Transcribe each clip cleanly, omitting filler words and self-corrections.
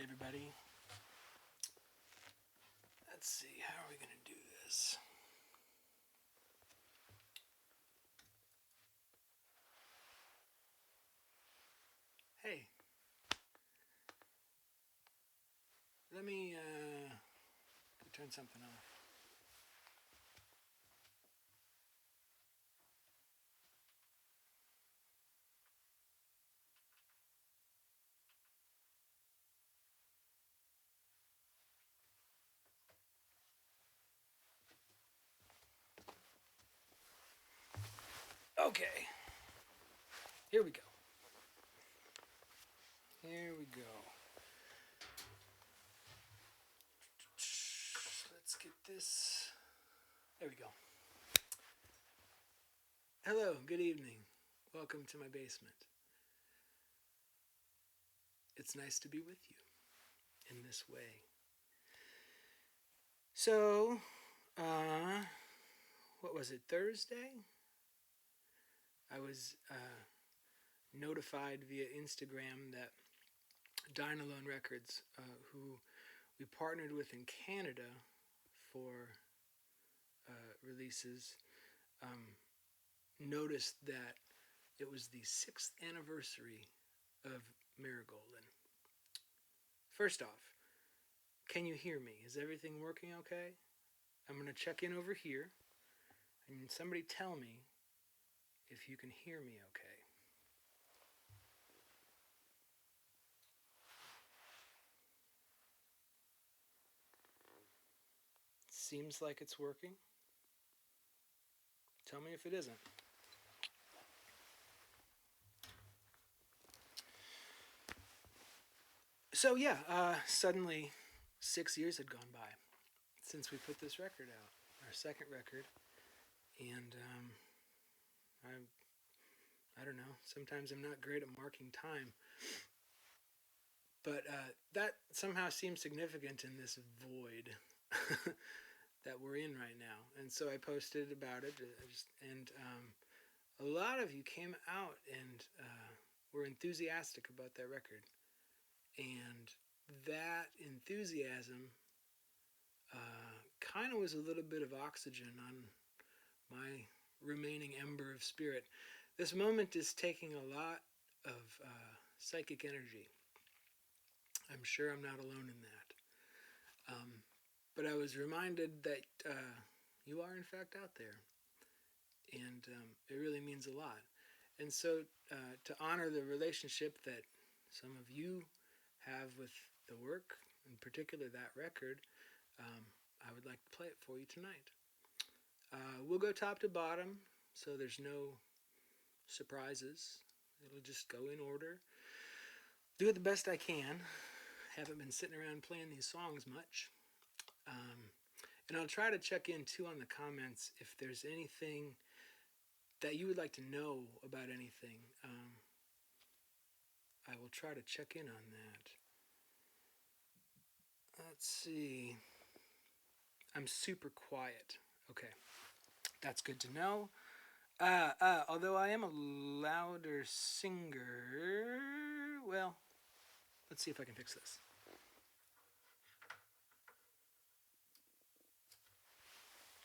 everybody. Let's see, how are we going to do this? Hey, let me turn something off. Okay, here we go. Here we go. Let's get this. There we go. Hello, good evening. Welcome to my basement. It's nice to be with you in this way. So, what was it, Thursday? I was notified via Instagram that Dynalone Records, who we partnered with in Canada for releases, noticed that it was the 6th anniversary of Marigolden. First off, can you hear me? Is everything working okay? I'm going to check in over here, and somebody tell me if you can hear me okay. Seems like it's working. Tell me if it isn't. So yeah, suddenly 6 years had gone by since we put this record out, our second record, and I don't know, sometimes I'm not great at marking time, but that somehow seems significant in this void that we're in right now. And so I posted about it, and a lot of you came out and were enthusiastic about that record. And that enthusiasm kind of was a little bit of oxygen on my remaining ember of spirit. This moment is taking a lot of psychic energy. I'm sure I'm not alone in that. But I was reminded that you are in fact out there, and it really means a lot. And so to honor the relationship that some of you have with the work, in particular that record, I would like to play it for you tonight. We'll go top to bottom, so there's no surprises. It'll just go in order. Do it the best I can. Haven't been sitting around playing these songs much. And I'll try to check in too on the comments if there's anything that you would like to know about anything. I will try to check in on that. Let's see. I'm super quiet. Okay, that's good to know. Although I am a louder singer, well, let's see if I can fix this.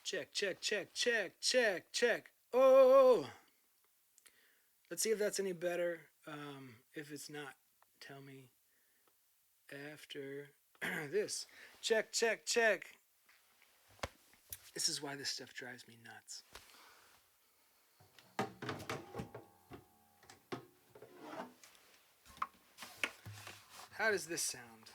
Check, check, check, check, check, check. Oh! Let's see if that's any better. If it's not, tell me after this. Check, check, check. This is why this stuff drives me nuts. How does this sound?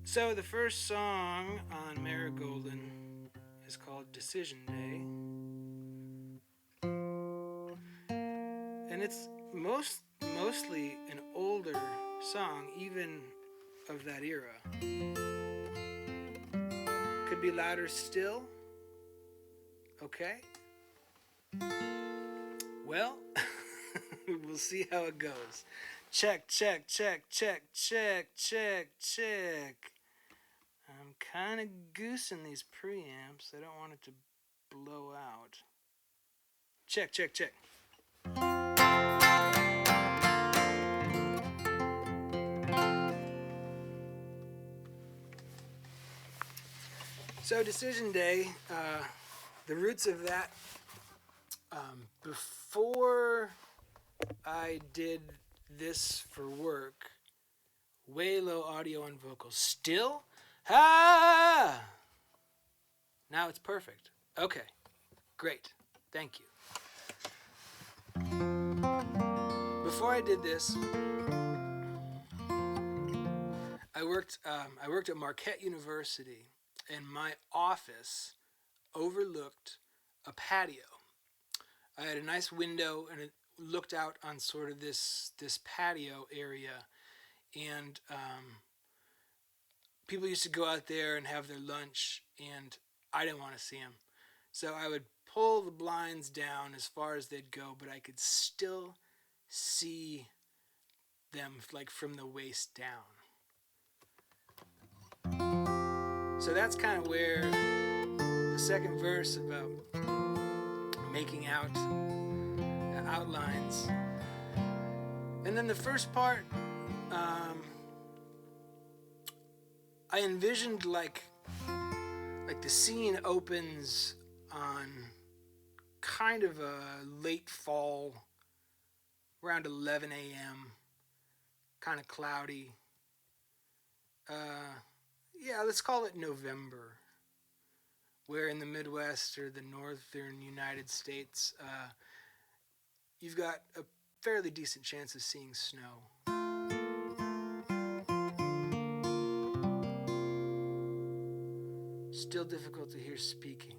So the first song on Marigolden is called Decision Day. And it's mostly an older song, even of that era. Could be louder still. Okay. Well, we'll see how it goes. Check, check, check, check, check, check, check. kind of goosing these preamps. I don't want it to blow out. Check, check, check. So decision day, the roots of that, before I did this for work, way low audio and vocals. Still? Ah! Now it's perfect. Okay, great. Thank you. Before I did this, I worked at Marquette University, and my office overlooked a patio. I had a nice window, and it looked out on sort of this patio area, and people used to go out there and have their lunch, and I didn't want to see them. So I would pull the blinds down as far as they'd go, but I could still see them like from the waist down. So that's kind of where the second verse about making out the outlines. And then the first part, I envisioned like the scene opens on kind of a late fall, around 11 a.m., kind of cloudy. Yeah, let's call it November, where in the Midwest or the northern United States, you've got a fairly decent chance of seeing snow. Still difficult to hear speaking.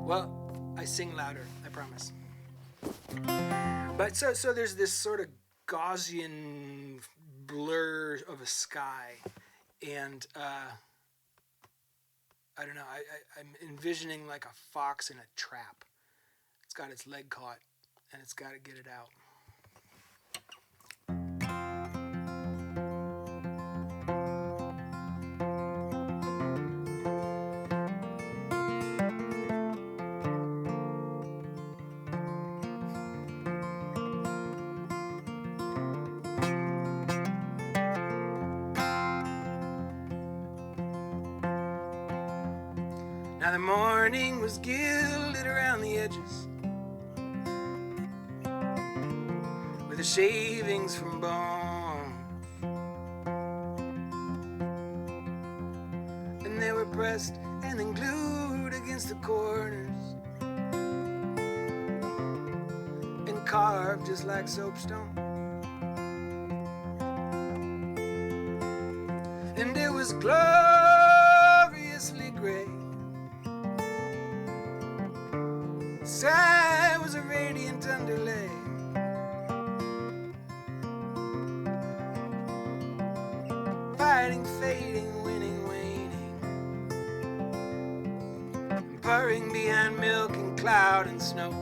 Well, I sing louder, I promise. But so there's this sort of Gaussian blur of a sky, and I don't know, I'm envisioning like a fox in a trap. It's got its leg caught, and it's got to get it out. Now the morning was gilded around the edges with the shavings from bones, and they were pressed and then glued against the corners and carved just like soapstone. And it was gloriously gray. The sky was a radiant underlay. Fighting, fading, winning, waning, and purring behind milk and cloud and snow.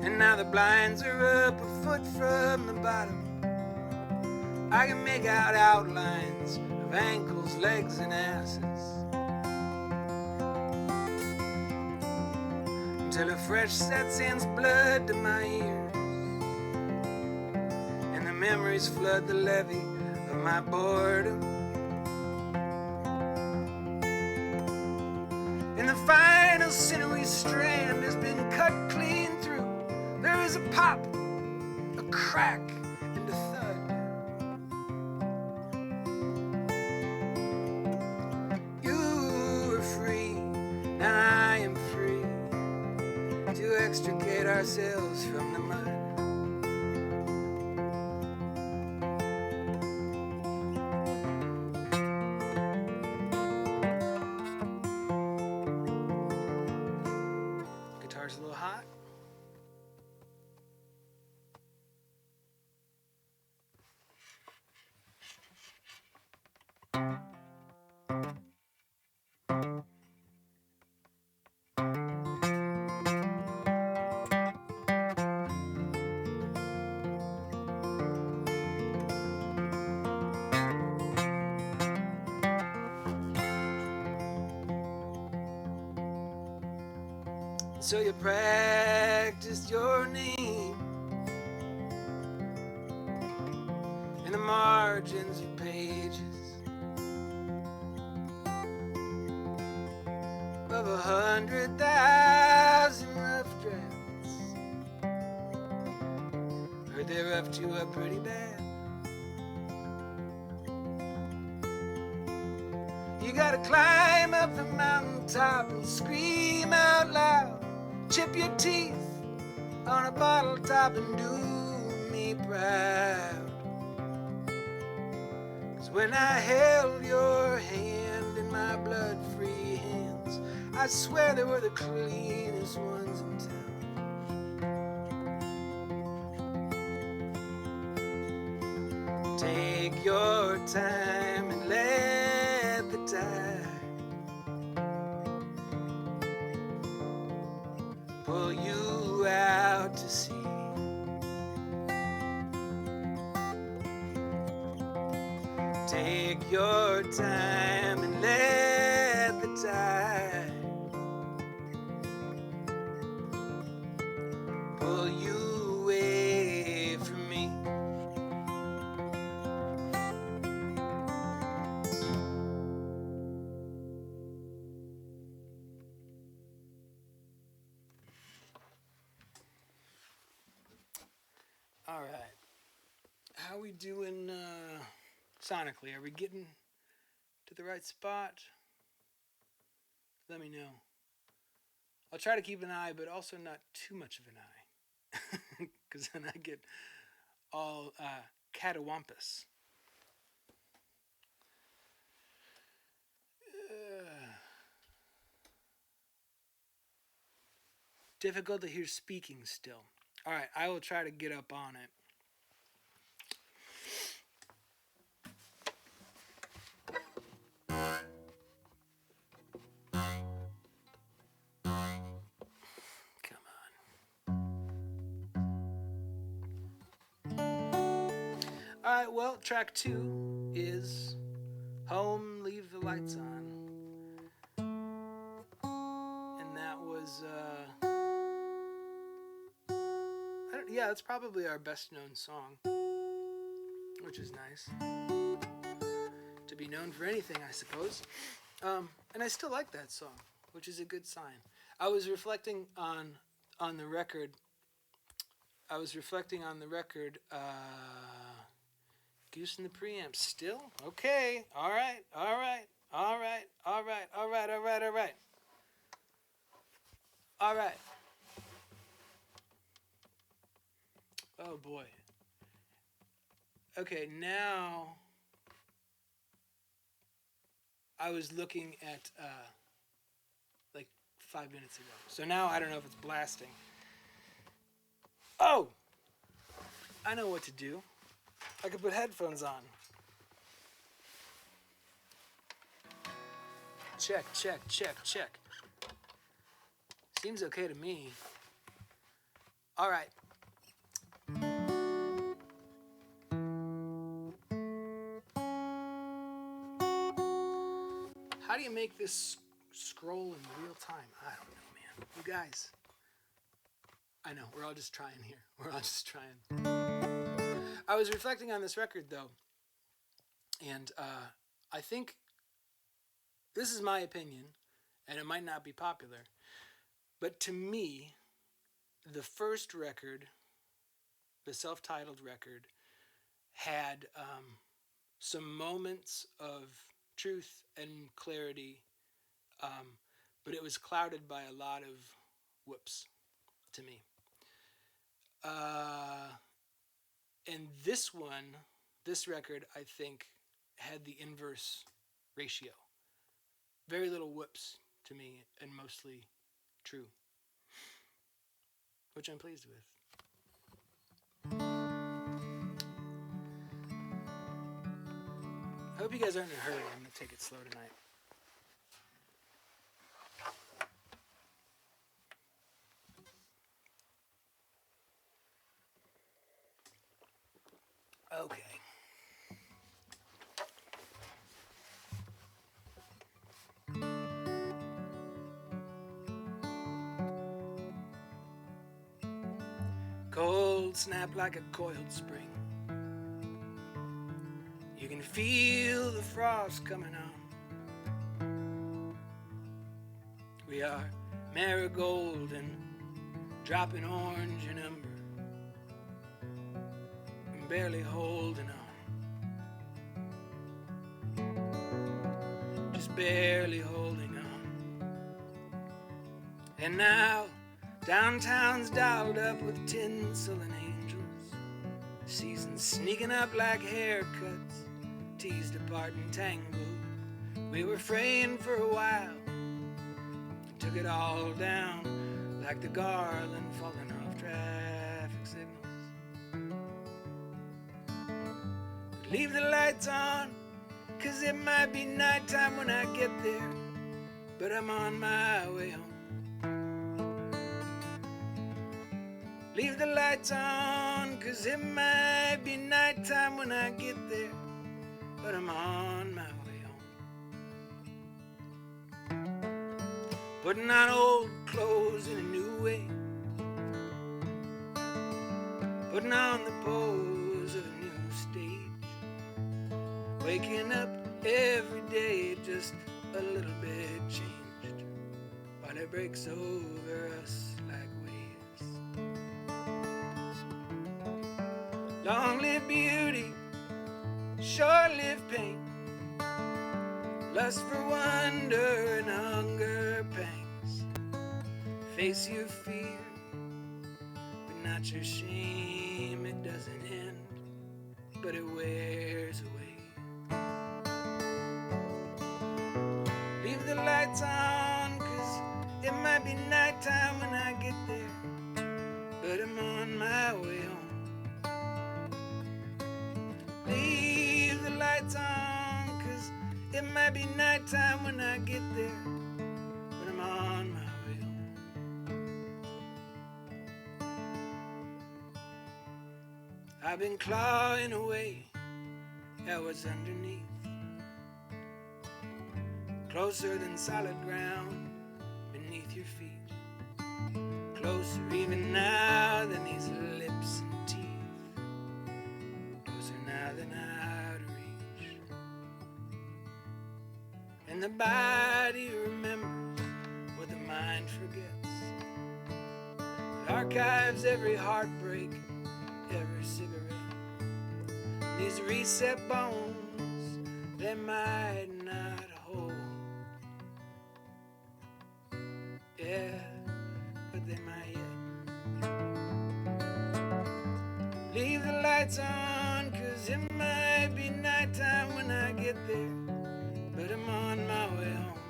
And now the blinds are up a foot from the bottom. I can make out outlines of ankles, legs, and asses, until a fresh set sends blood to my ears, and the memories flood the levee of my boredom. And the final sinewy strand has been cut clean through. There is a pop, a crack, and a thud. You are free, and I am free to extricate ourselves from the mud. Guitar's a little hot. So you practiced your name in the margins of pages of 100,000 rough drafts. Heard they roughed you up pretty bad. You gotta climb up the mountaintop and scream out loud, chip your teeth on a bottle top and do me proud. 'Cause when I held your hand in my blood-free hands, I swear they were the cleanest ones in town. Take your time and let the tide pull you out to sea. Take your time and let the tide pull you away from me. All right. How we doing sonically? Are we getting to the right spot? Let me know. I'll try to keep an eye, but also not too much of an eye. Because then I get all catawampus. Difficult to hear speaking still. All right, I will try to get up on it. Come on. All right, well, track 2 is Home, Leave the Lights On. And that was, yeah, that's probably our best known song, which is nice to be known for anything, I suppose. And I still like that song, which is a good sign. I was reflecting on the record. Goose in the preamp still? Okay. All right. Oh boy. Okay, now I was looking at like 5 minutes ago. So now I don't know if it's blasting. Oh! I know what to do. I could put headphones on. Check. Seems okay to me. All right. How do you make this scroll in real time? I don't know, man. You guys. I know, we're all just trying here. I was reflecting on this record, though, and I think this is my opinion, and it might not be popular, but to me, the first record, the self-titled record, had some moments of truth and clarity, but it was clouded by a lot of whoops to me. And this record, I think, had the inverse ratio. Very little whoops to me, and mostly true, which I'm pleased with. I hope you guys aren't in a hurry. I'm going to take it slow tonight. Okay. cold snap like a coiled spring. You can feel the frost coming on. We are Marigolden, dropping orange and umber, and barely holding on. Just barely holding on. And now downtown's dialed up with tinsel and angels, seasons sneaking up like haircuts, teased apart and tangled. We were fraying for a while, took it all down like the garland falling off traffic signals. But leave the lights on, 'cause it might be nighttime when I get there, but I'm on my way home. Leave the lights on, 'cause it might be nighttime when I get there, but I'm on my way home. Putting on old clothes in a new way, putting on the pose of a new stage, waking up every day just a little bit changed, while it breaks over us like waves. Long live beauty, short live pain, lust for wonder and hunger pangs. Face your fear, but not your shame. It doesn't end, but it wears away. Leave the lights on, 'cause it might be nighttime when I get there, but I'm on my way home. Leave the lights on, 'cause it might be nighttime when I get there, but I'm on my way home. I've been clawing away at what's underneath, closer than solid ground beneath your feet, closer even now than these lips and teeth, closer now than out of reach. And the body remembers what the mind forgets. It archives every heartbreak, every cigarette. These reset bones, they might not hold. Yeah, but they might yet. Leave the lights on, 'cause it might be nighttime when I get there, but I'm on my way home.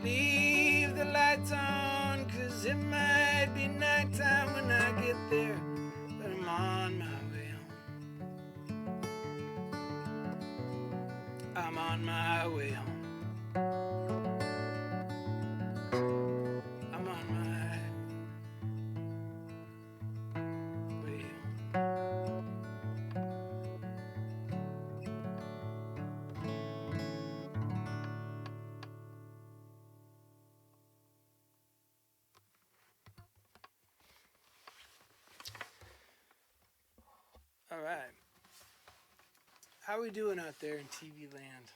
Leave the lights on, 'cause it might be nighttime when I get there, but I'm on my way home. I'm on my way home. I'm on my way home. All right. How are we doing out there in TV land?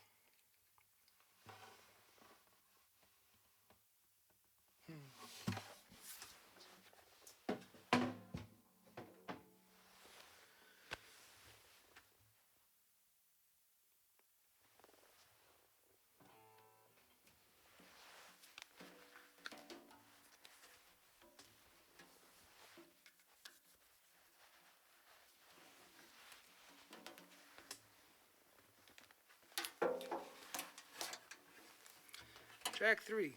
Track 3.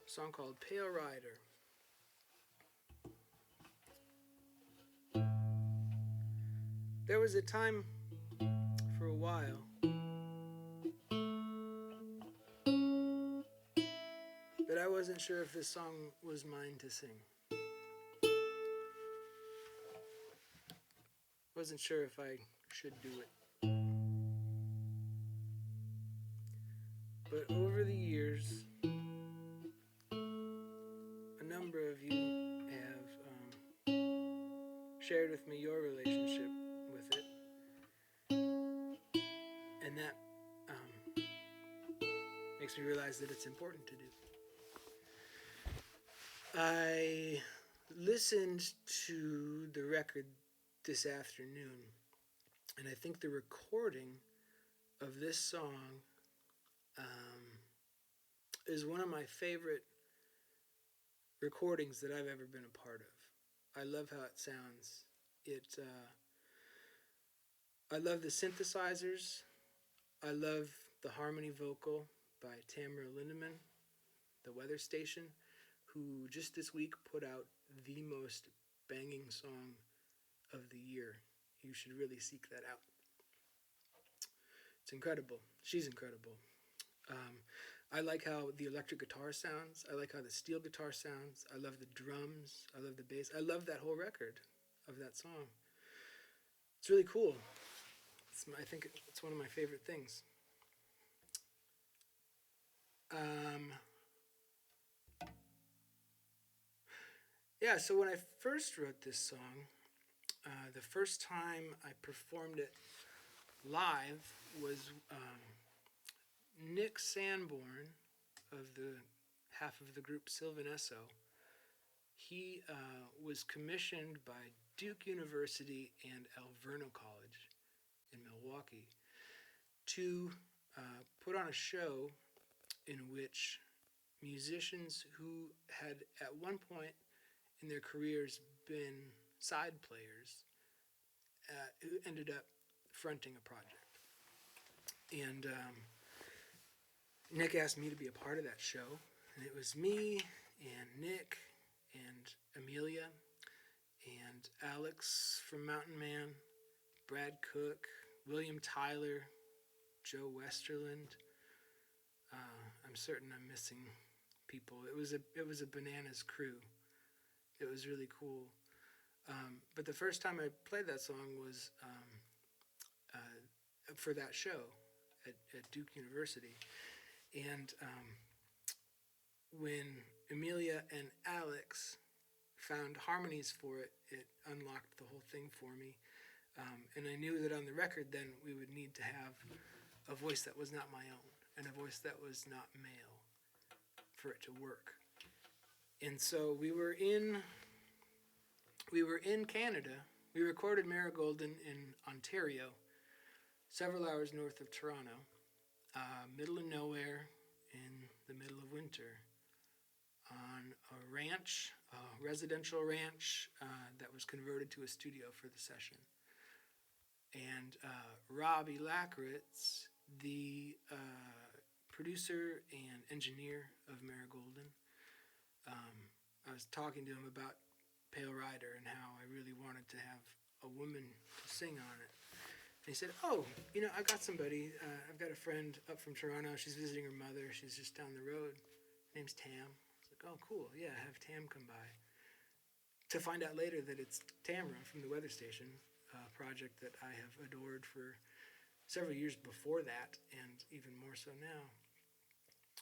A song called Pale Rider. There was a time for a while that I wasn't sure if this song was mine to sing. Wasn't sure if I should do it. But over the years, a number of you have shared with me your relationship with it, and that makes me realize that it's important to do. I listened to the record this afternoon, and I think the recording of this song is one of my favorite recordings that I've ever been a part of. I love how it sounds. I love the synthesizers. I love the harmony vocal by Tamara Lindemann, the weather station, who just this week put out the most banging song of the year. You should really seek that out. It's incredible. She's incredible. I like how the electric guitar sounds. I like how the steel guitar sounds. I love the drums. I love the bass. I love that whole record of that song. It's really cool. I think it's one of my favorite things. Yeah, so when I first wrote this song, the first time I performed it live was Nick Sanborn of the half of the group Sylvanesso. He was commissioned by Duke University and Alverno College in Milwaukee to put on a show in which musicians who had at one point in their careers been side players who ended up fronting a project. And Nick asked me to be a part of that show, and it was me and Nick and Amelia and Alex from Mountain Man, Brad Cook, William Tyler, Joe Westerlund. I'm certain I'm missing people. It was a bananas crew. It was really cool. But the first time I played that song was for that show at Duke University. And when Amelia and Alex found harmonies for it, it unlocked the whole thing for me. And I knew that on the record then we would need to have a voice that was not my own and a voice that was not male for it to work. And so we were in Canada. We recorded Marigolden in Ontario, several hours north of Toronto, middle of nowhere in the middle of winter, on a ranch, a residential ranch that was converted to a studio for the session. And Robbie Lackritz, the producer and engineer of Marigolden, I was talking to him about Pale Rider and how I really wanted to have a woman to sing on it. And he said, oh, I got somebody. I've got a friend up from Toronto. She's visiting her mother. She's just down the road. Her name's Tam. I was like, oh, cool. Yeah, have Tam come by. To find out later that it's Tamara from the weather station, a project that I have adored for several years before that, and even more so now.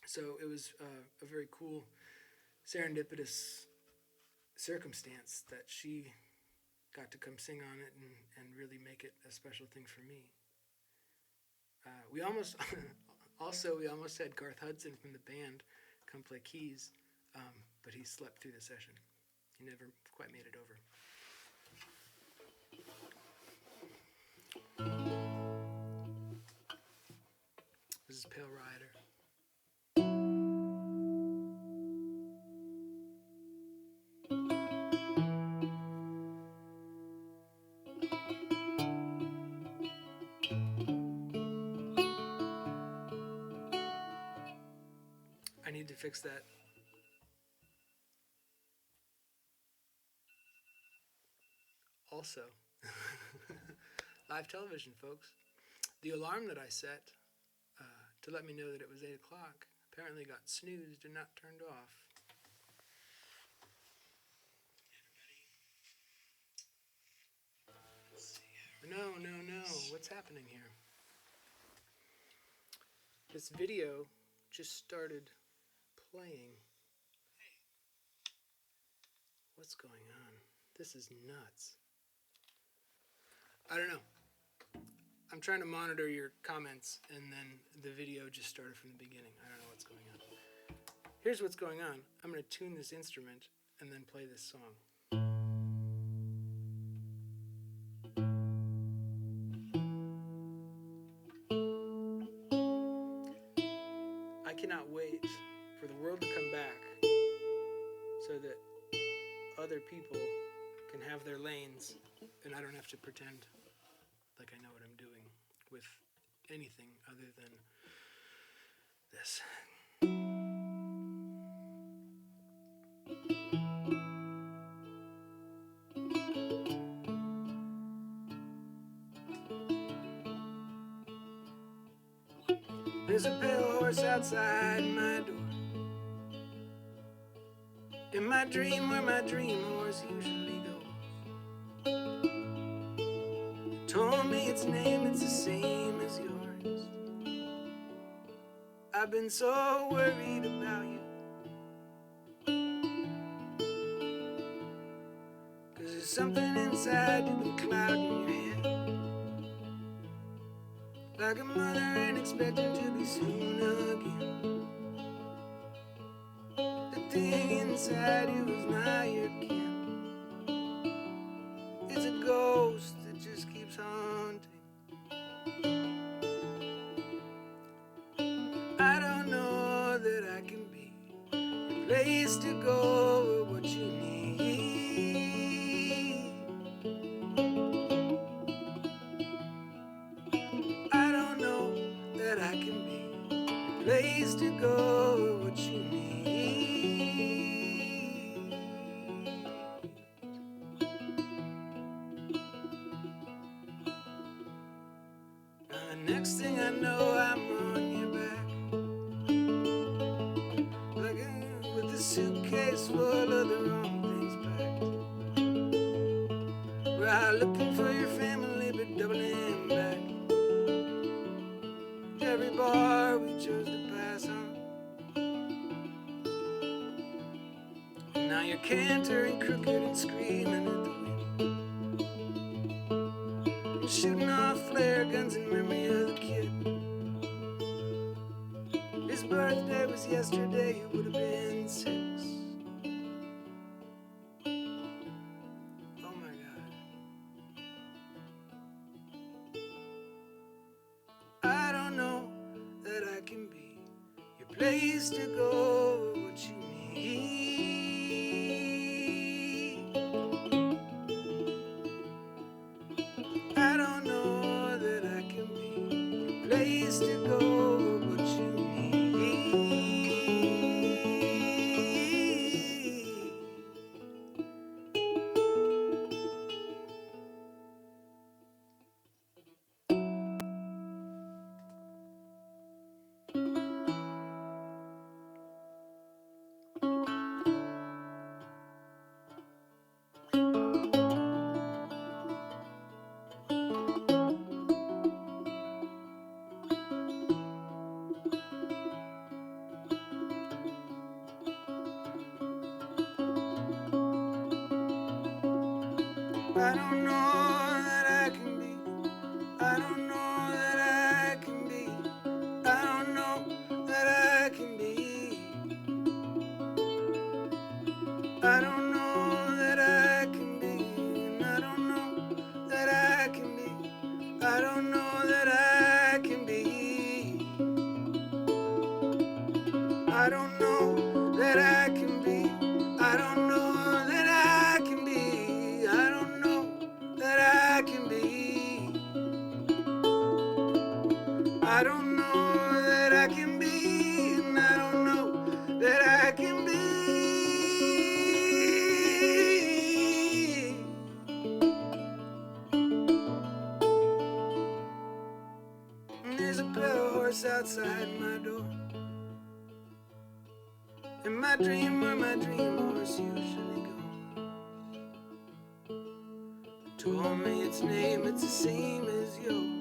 So it was a very cool, serendipitous circumstance that she got to come sing on it and really make it a special thing for me. We almost had Garth Hudson from the band come play keys, but he slept through the session. He never quite made it over. This is Pale Rider. I need to fix that. Also, live television, folks. The alarm that I set to let me know that it was 8 o'clock apparently got snoozed and not turned off. No. What's happening here? This video just started playing. What's going on? This is nuts. I don't know. I'm trying to monitor your comments, and then the video just started from the beginning. I don't know what's going on. Here's what's going on. I'm going to tune this instrument and then play this song. I cannot wait for the world to come back so that other people can have their lanes and I don't have to pretend like I know what I'm doing with anything other than this. There's a pale horse outside my door. In my dream, where my dream horse usually goes. It told me its name, it's the same as yours. I've been so worried about you, 'cause there's something inside you've been clouding your head, like a mother ain't expecting to be soon again. The thing inside you is not your kin. It's a ghost that just keeps haunting. I don't know that I can be your place to go or what you need. I don't know that I can be your place to go or what you need. Now the next thing I know, I'm on your back, like with a suitcase full of the wrong things packed. We're out looking for your family, but doubling back. Every bar we chose to pass on. And now you're cantering crooked and screaming at the wind, and shooting off flare guns in memory of the kid. His birthday was yesterday, he would have been 6. Oh my God. I don't know that I can be your place to go, what you need. I don't know that I can be your place to go, what you need. I don't know that I can be. I don't know that I can be. I don't know that I can be. I don't know that I can be. And I don't know that I can be. I don't know that I can be. I don't know that I can be. I don't know that I can be. I don't know that I can be. I don't know that I can be, and I don't know that I can be. And there's a pale horse outside my door. In my dream, where my dream horse usually goes. Told me its name, it's the same as yours.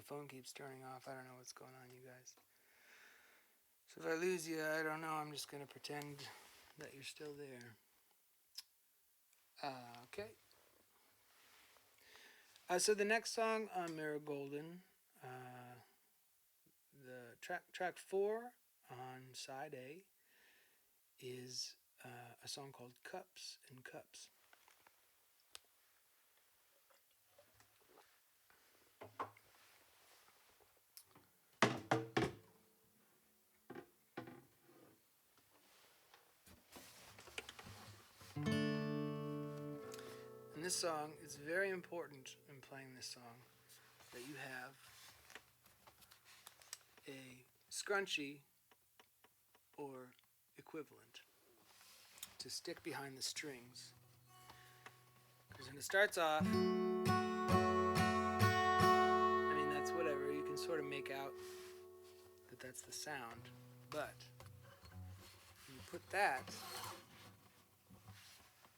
phone keeps turning off. I don't know what's going on, you guys. So if I lose you, I don't know. I'm just going to pretend that you're still there. Okay. So the next song on Marigolden, the track 4 on side A, is a song called Cups and Cups. And this song is very important in playing this song, that you have a scrunchie or equivalent to stick behind the strings. Because when it starts off, I mean, that's whatever. You can sort of make out that that's the sound. But when you put that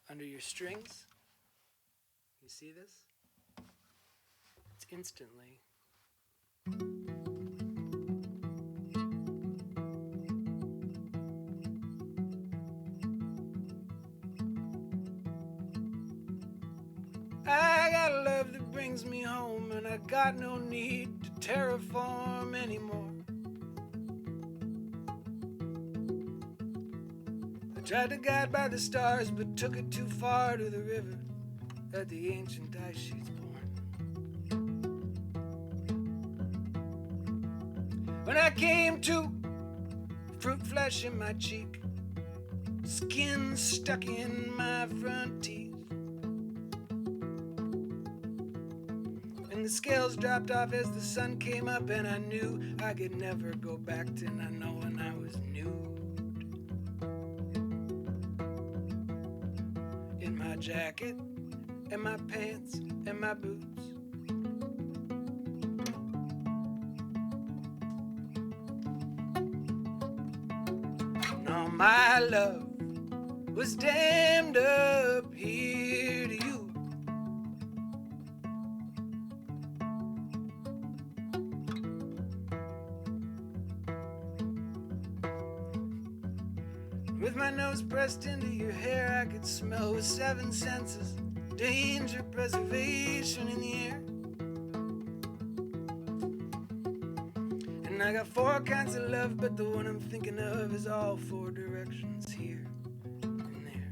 under your strings, you see this? It's instantly I got a love that brings me home, and I got no need to terraform anymore. I tried to guide by the stars, but took it too far to the river that the ancient ice sheets born. When I came to, fruit flesh in my cheek, skin stuck in my front teeth, and the scales dropped off as the sun came up, and I knew I could never go back to not knowing I was nude. In my jacket, and my pants, and my boots, and all my love was dammed up here to you. With my nose pressed into your hair, I could smell with 7 senses, danger, preservation in the air. And I got 4 kinds of love, but the one I'm thinking of is all 4 directions, here and there.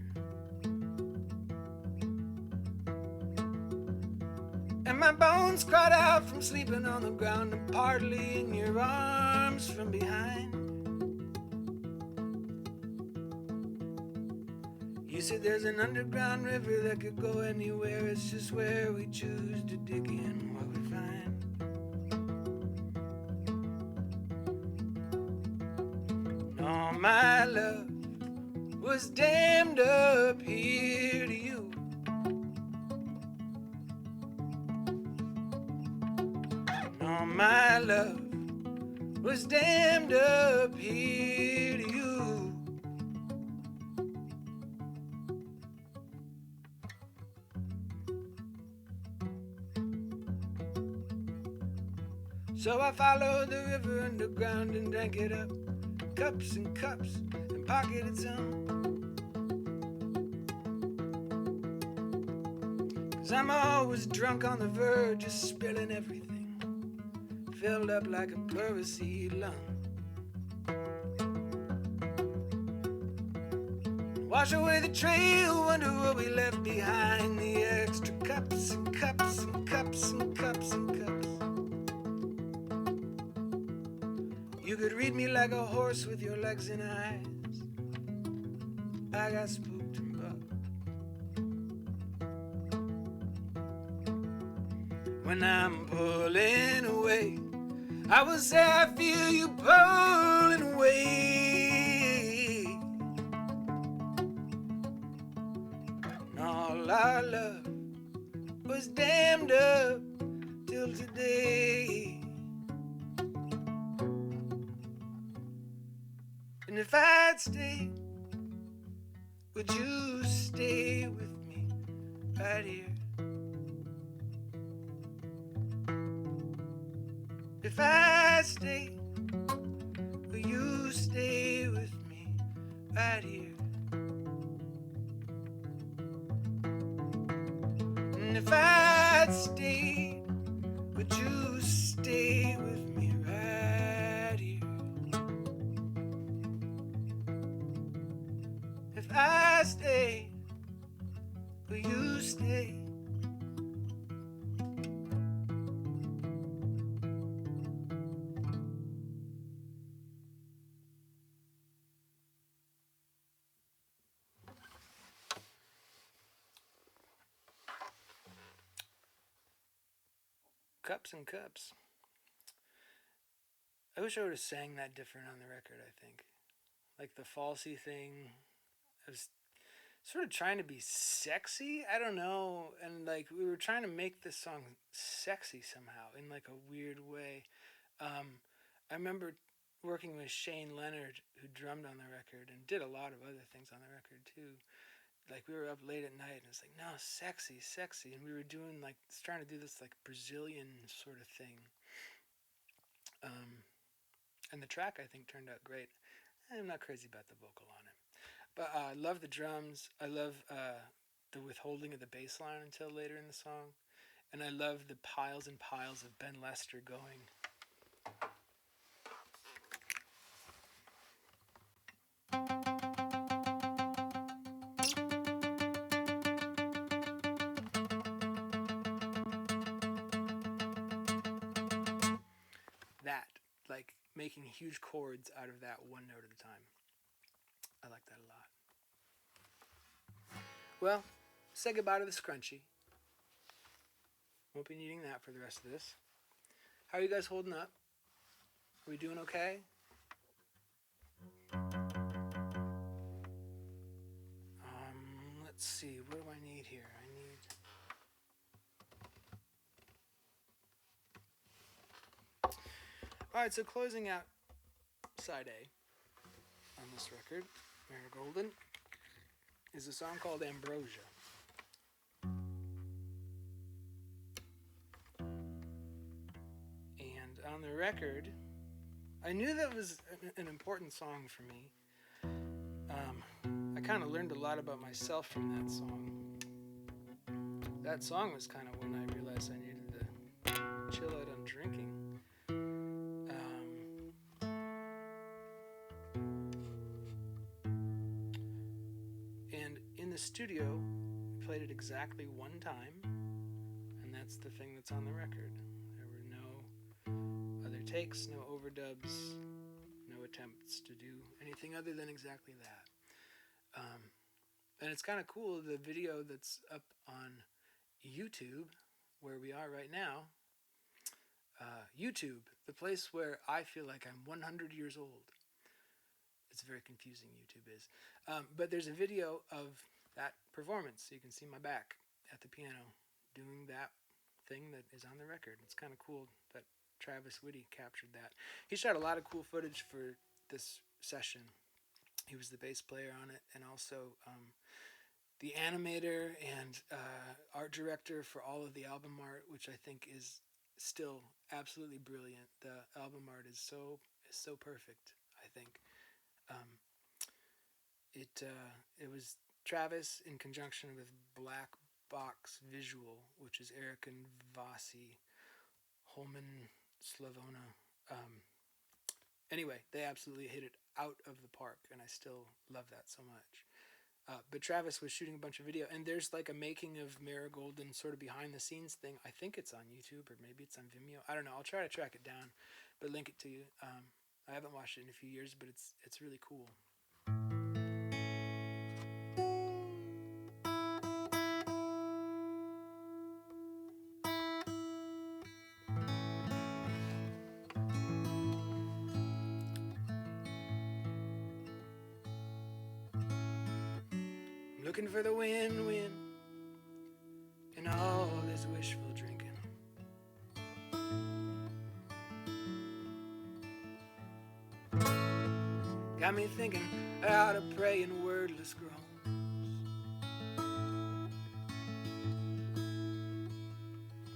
And my bones cried out from sleeping on the ground, and partly in your arms from behind. You said there's an underground river that could go anywhere. It's just where we choose to dig in what we find. And all my love was dammed up here to you. And all my love was dammed up here to you. So I followed the river underground and drank it up, cups and cups, and pocketed some. 'Cause I'm always drunk on the verge of spilling everything, filled up like a pleuroseed lung. Wash away the trail, wonder what we left behind, the extra cups and cups and cups and cups and cups. You could read me like a horse with your legs and eyes. I got spooked and bucked. When I'm pulling away, I will say I feel you pulling away. And all our love was dammed up till today. And if I'd stay, would you stay with me right here? If I stay, will you stay with me right here? And if I stayed, would you stay with me right here? If I stay, will you stay? Cups and Cups. I wish I would have sang that different on the record, I think. Like the falsy thing. I was sort of trying to be sexy. I don't know. And like we were trying to make this song sexy somehow in like a weird way. I remember working with Shane Leonard, who drummed on the record and did a lot of other things on the record too. Like we were up late at night and it's like, no, sexy, sexy. And we were doing like, trying to do this like Brazilian sort of thing. And the track I think turned out great. I'm not crazy about the vocal on it. But I love the drums. I love the withholding of the bass line until later in the song. And I love the piles and piles of Ben Lester going. That, like making huge chords out of that one note at a time. I like that a lot. Well, say goodbye to the scrunchie. Won't be needing that for the rest of this. How are you guys holding up? Are we doing okay? Let's see. What do I need here? I need... Alright, so closing out side A on this record, Marigolden, is a song called Ambrosia. And on the record, I knew that was an important song for me. I kind of learned a lot about myself from that song. That song was kind of when I realized I needed to chill out on drinking. And in the studio, we played it exactly one time, and that's the thing that's on the record. There were no other takes, no overdubs, no attempts to do anything other than exactly that. And it's kind of cool, the video that's up on YouTube, where we are right now, YouTube, the place where I feel like I'm 100 years old. It's very confusing, YouTube is. But there's a video of that performance, so you can see my back at the piano doing that thing that is on the record. It's kind of cool that Travis Whitty captured that. He shot a lot of cool footage for this session. He was the bass player on it, and also the animator and art director for all of the album art, which I think is still absolutely brilliant. The album art is so perfect, I think. It was Travis in conjunction with Black Box Visual, which is Eric and Vasi Holman Slavona. Anyway, they absolutely hit it out of the park, and I still love that so much. But Travis was shooting a bunch of video, and there's like a making of Marigolden sort of behind the scenes thing. I think it's on YouTube, or maybe it's on Vimeo. I don't know. I'll try to track it down, but link it to you. I haven't watched it in a few years, but it's really cool. Looking for the win-win in all this wishful drinking. Got me thinking how to pray in wordless groans,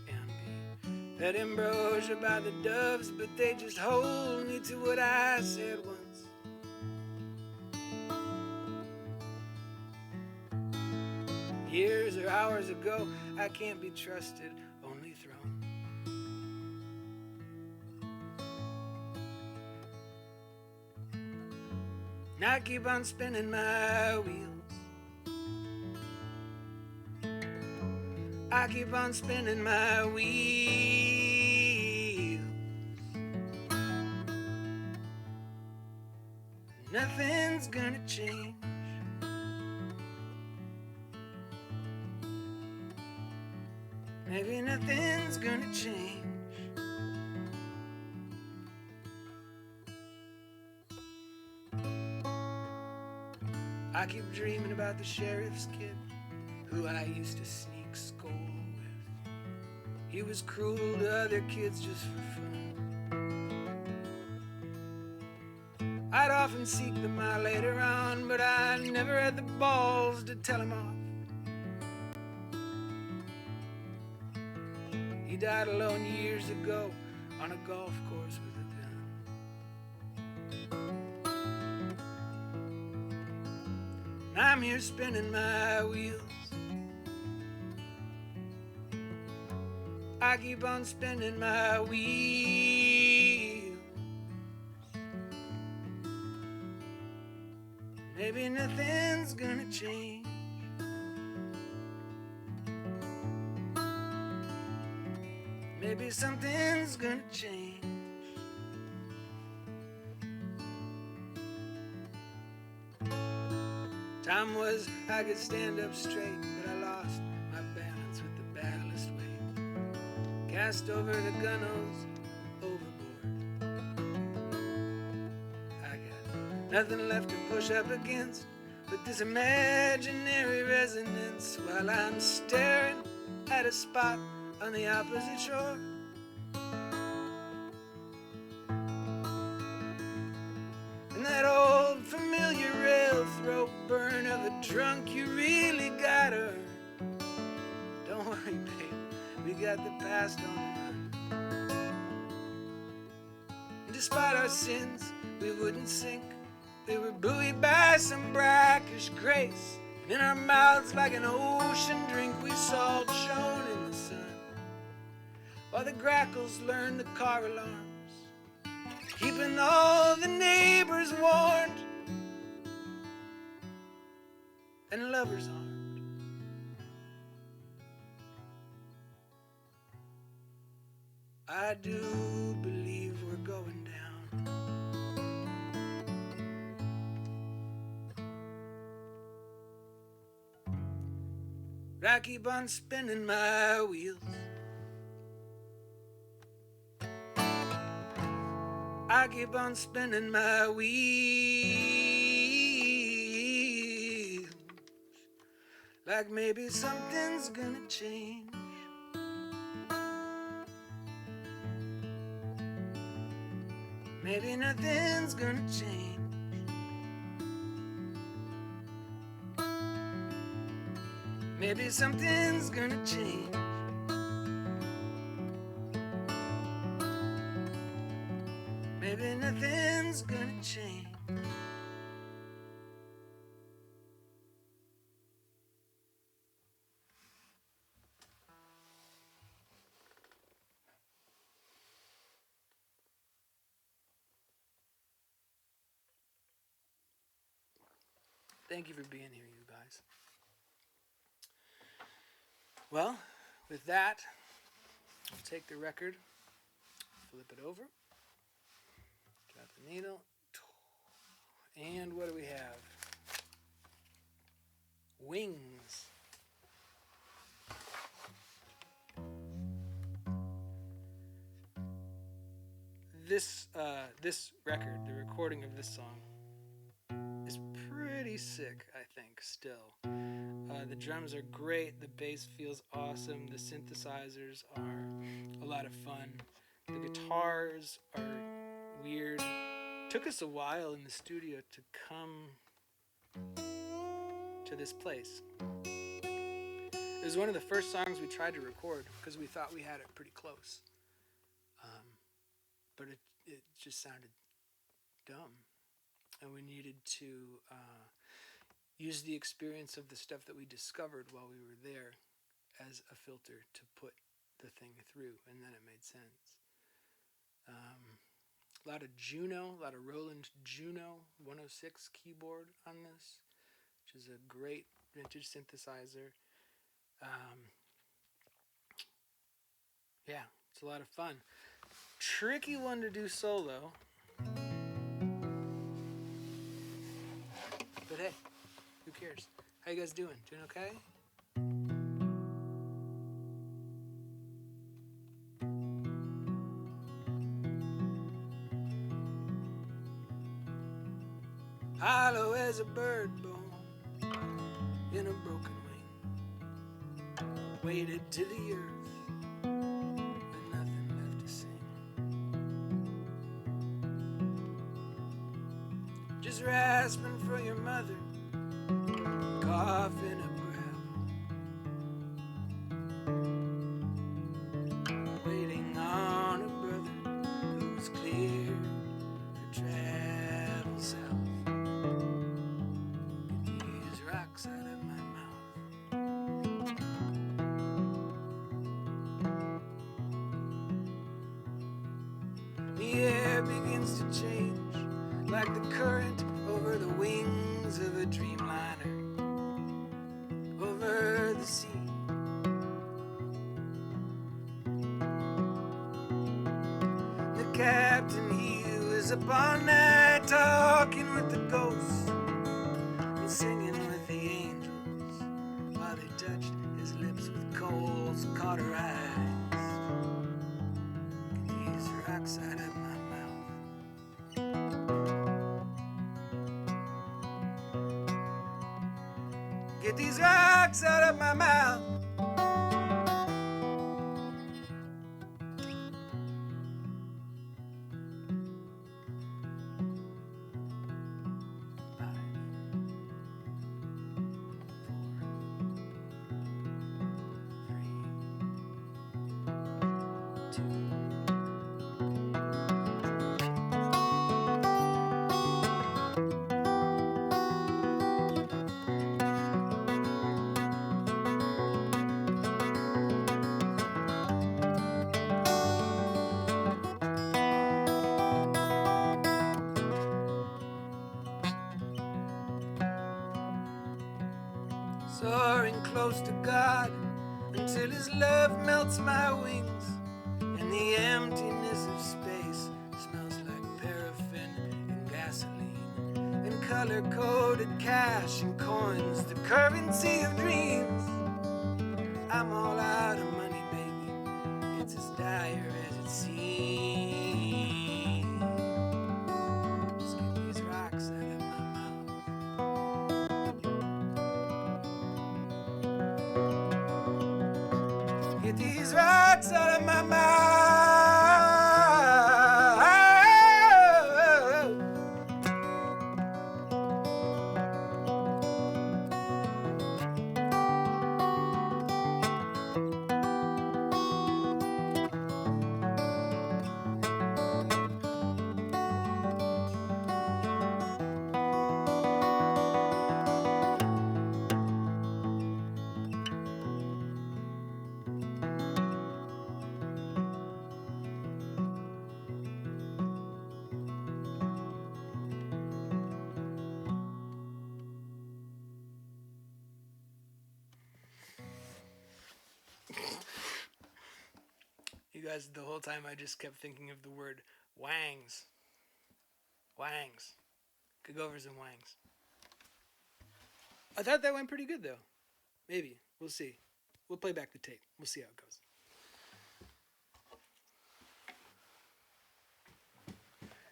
and be That ambrosia by the doves, but they just hold me to what I said once. Years or hours ago, I can't be trusted, only thrown. And I keep on spinning my wheels. I keep on spinning my wheels. Nothing's gonna change. Maybe nothing's gonna change. I keep dreaming about the sheriff's kid who I used to sneak school with. He was cruel to other kids just for fun. I'd often seek them out later on, but I never had the balls to tell him off. He died alone years ago on a golf course with a gun. And I'm here spinning my wheels. I keep on spinning my wheels. Maybe nothing's gonna change. Maybe something's gonna change. Time was I could stand up straight, but I lost my balance with the ballast weight. Cast over the gunwales, overboard. I got nothing left to push up against but this imaginary resonance while I'm staring at a spot on the opposite shore. And that old familiar rail throat burn of a drunk you really got earned. Don't worry, babe, we got the past on the run. And despite our sins, we wouldn't sink. We were buoyed by some brackish grace. And in our mouths like an ocean drink, we salt shone in the sun. While the grackles learned the car alarms, keeping all the neighbors warned, and lovers armed. I do believe we're going down. But I keep on spinning my wheels. I keep on spinning my wheels. Like maybe something's gonna change. Maybe nothing's gonna change. Maybe something's gonna change. Maybe nothing's gonna change. Thank you for being here, you guys. Well, with that, I'll take the record, flip it over, drop the needle, and what do we have? Wings. This record, the recording of this song, is pretty sick, I think, still. The drums are great, the bass feels awesome, the synthesizers are a lot of fun, the guitars are weird. It took us a while in the studio to come to this place. It was one of the first songs we tried to record because we thought we had it pretty close. But it just sounded dumb. And we needed to use the experience of the stuff that we discovered while we were there as a filter to put the thing through, and then it made sense. A lot of Juno, a lot of Roland Juno 106 keyboard on this, which is a great vintage synthesizer. Yeah, it's a lot of fun. Tricky one to do solo. But hey, who cares? How you guys doing? Doing okay? Hollow as a bird bone in a broken wing, weighted to the earth with nothing left to sing. Just rasping for your mother, coughing up gravel, waiting on a brother who's cleared for travel south. Get these rocks out of my mouth. The air begins to change like the current over the wings of a dreamliner, over the sea. The captain, he was up all night talking with the ghosts and singing with the angels while they touched his lips with coals cauterized. Get these rocks out of my mouth. Get these rocks out of my mouth. Soaring close to God until his love melts my wings, and the emptiness of space smells like paraffin and gasoline and color-coded cash and coins, the currency of dreams. I'm all out of money, baby. It's as dire as it seems. Just get these rocks out of my mouth. Get these rocks out of my mouth. You guys, the whole time I just kept thinking of the word wangs. Wangs. Could go over some wangs. I thought that went pretty good, though. Maybe. We'll see. We'll play back the tape. We'll see how it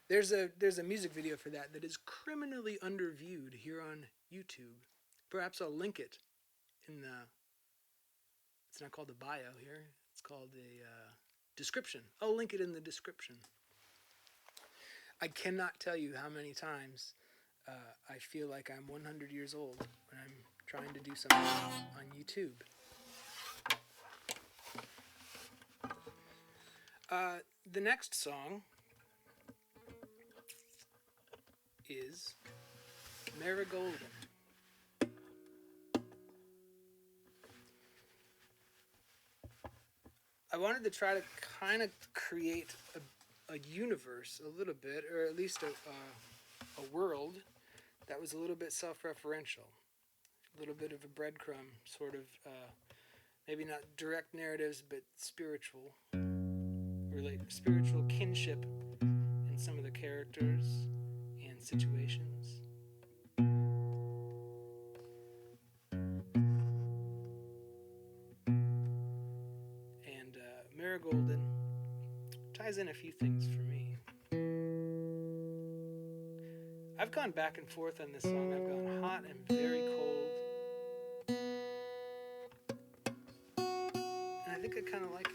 goes. There's a music video for that is criminally underviewed here on YouTube. Perhaps I'll link it in the... It's not called a bio here. It's called a description. I'll link it in the description. I cannot tell you how many times I feel like I'm 100 years old when I'm trying to do something on YouTube. The next song is Marigolden. I wanted to try to kind of create a universe a little bit, or at least a world that was a little bit self-referential, a little bit of a breadcrumb, sort of, maybe not direct narratives, but spiritual kinship in some of the characters and situations. And Marigolden ties in a few things for me. I've gone back and forth on this song. I've gone hot and very cold. And I think I kind of like it.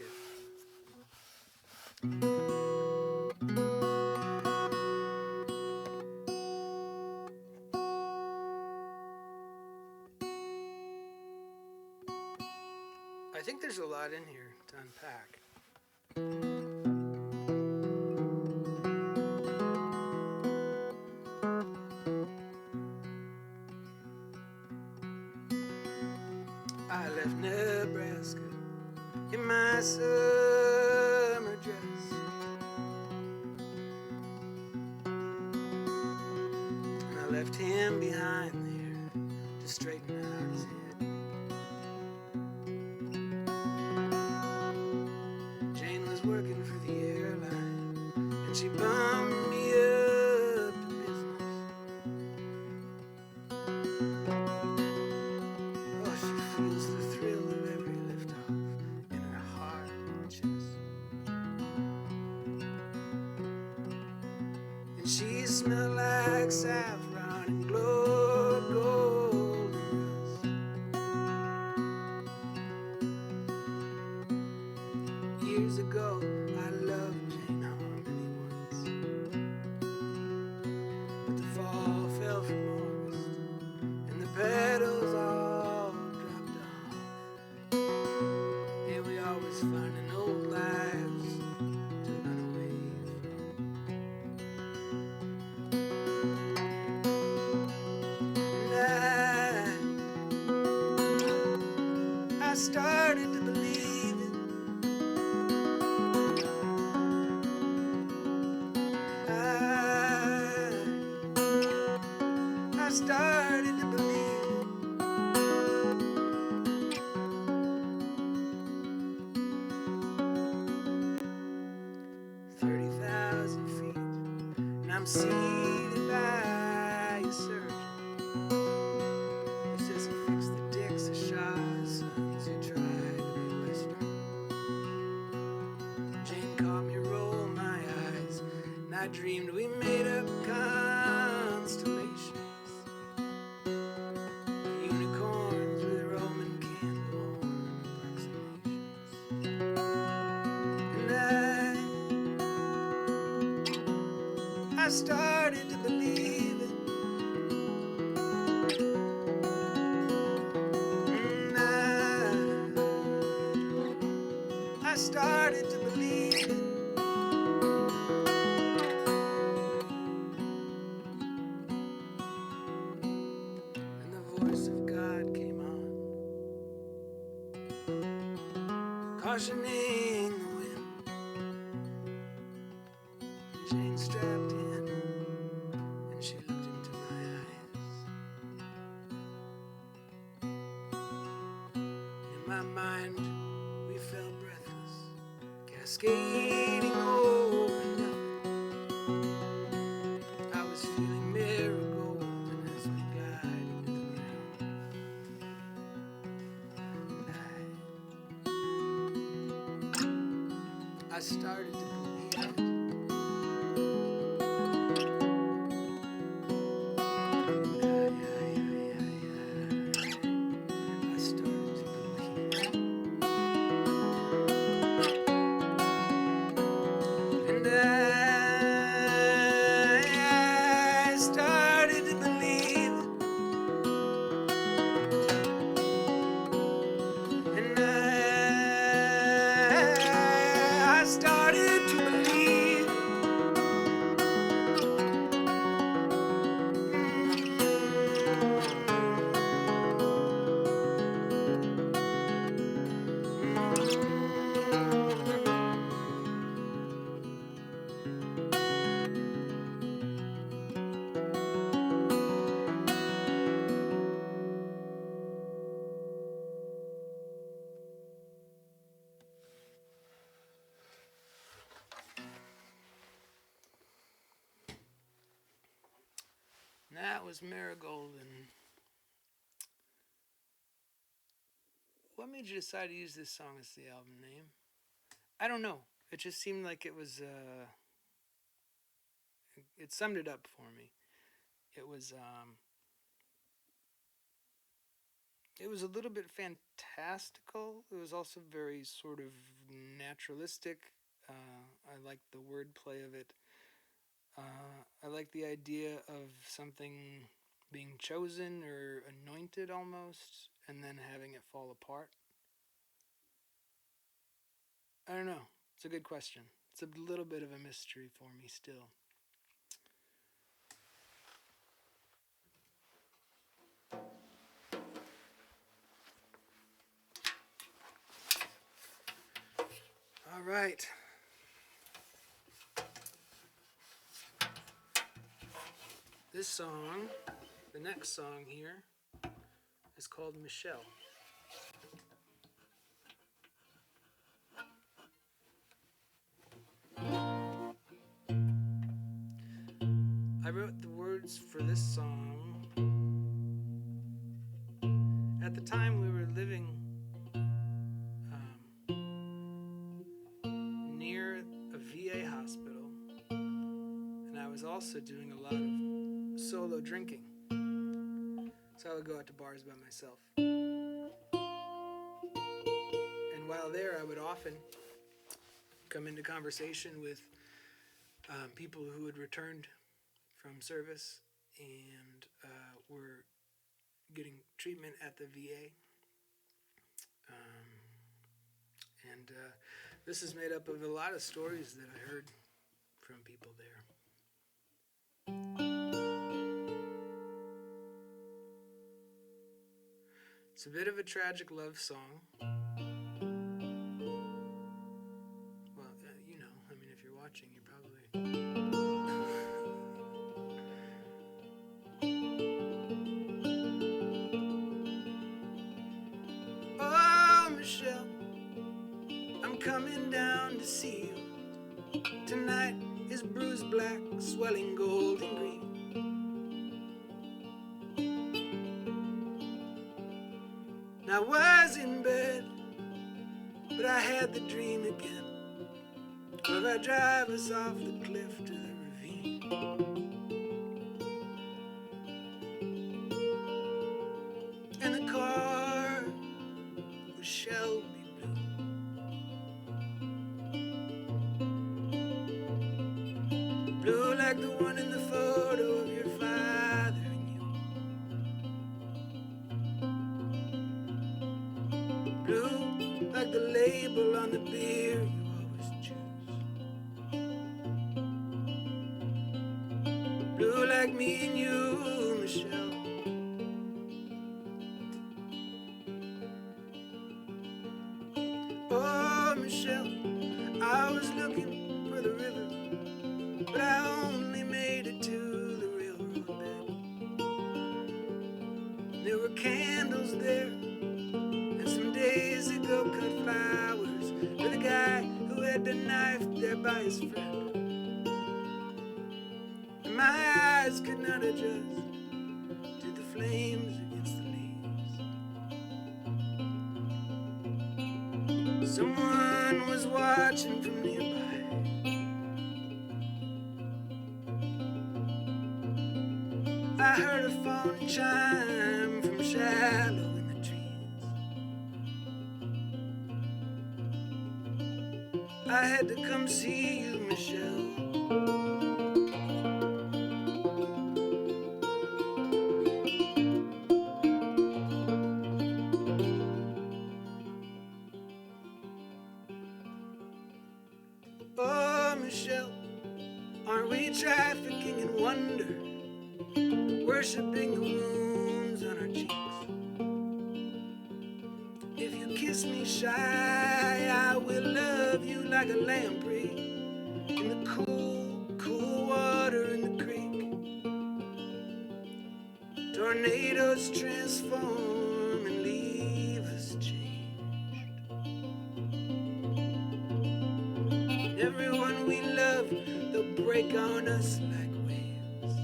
I think there's a lot in here to unpack. I left Nebraska in my summer dress, and I left him behind there to straighten out his head. Jane was working for the airline, and she bummed me up to business. Oh, she feels the thrill of every liftoff in her heart and chest. And she smelled like saffron and glowed golden rust. Years ago, I loved Jane Harmony once, but the fall fell from August, and the petals all dropped off. And we always finding old lives to run away from. And I started to believe it. I started to believe it. 30,000 feet, and I'm seated by a surgeon who says he fixed the dicks of Shah's sons who tried to be Western. Jane caught me, rolled my eyes, and I dreamed we made up constellations, unicorns with Roman candle approximations. And I started to believe it. And I started to believe it. And the voice of God came on, cautioning the wind. And Jane strapped in, and she looked into my eyes. In my mind, we fell breathless, cascading over nothing. I was feeling Marigolden as we glided to the ground. I started to believe it. I started to believe it. And I started to believe it. And I started to believe. That was Marigolden. What made you decide to use this song as the album name? I don't know. It just seemed like it was, it summed it up for me. It was a little bit fantastical. It was also very sort of naturalistic. I liked the wordplay of it. I like the idea of something being chosen or anointed almost, and then having it fall apart. I don't know. It's a good question. It's a little bit of a mystery for me still. All right. This song, the next song here, is called Michelle. I wrote the words for this song at the time we were living near a VA hospital, and I was also doing a lot of solo drinking. So I would go out to bars by myself. And while there, I would often come into conversation with people who had returned from service and were getting treatment at the VA. And this is made up of a lot of stories that I heard from people there. It's a bit of a tragic love song. Well, if you're watching, you're probably... Oh, Michelle, I'm coming down to see you. Tonight is bruised black, swelling gold and green. I was in bed, but I had the dream again, where I drive us off the cliff to the ravine. And the car was Shelby blue, blue like the one in the photo of your father and you, blue like the label on the beer you always choose, blue like me and you, Michelle. Oh, Michelle, I was looking for the river, but I only made it to the railroad bed. There were candles there, and some days ago cut flowers for the guy who had been knifed there by his friend. And my eyes could not adjust to the flames against the leaves. Someone was watching from nearby. I heard a phone chime from shallow in the trees. I had to come see you, Michelle. Oh, Michelle, aren't we trafficking in wonder, worshipping the wounds on our cheeks? If you kiss me shy, I will love you like a lamprey in the cool, cool water in the creek. Tornadoes transform and leave us changed. And everyone we love, they'll break on us like waves.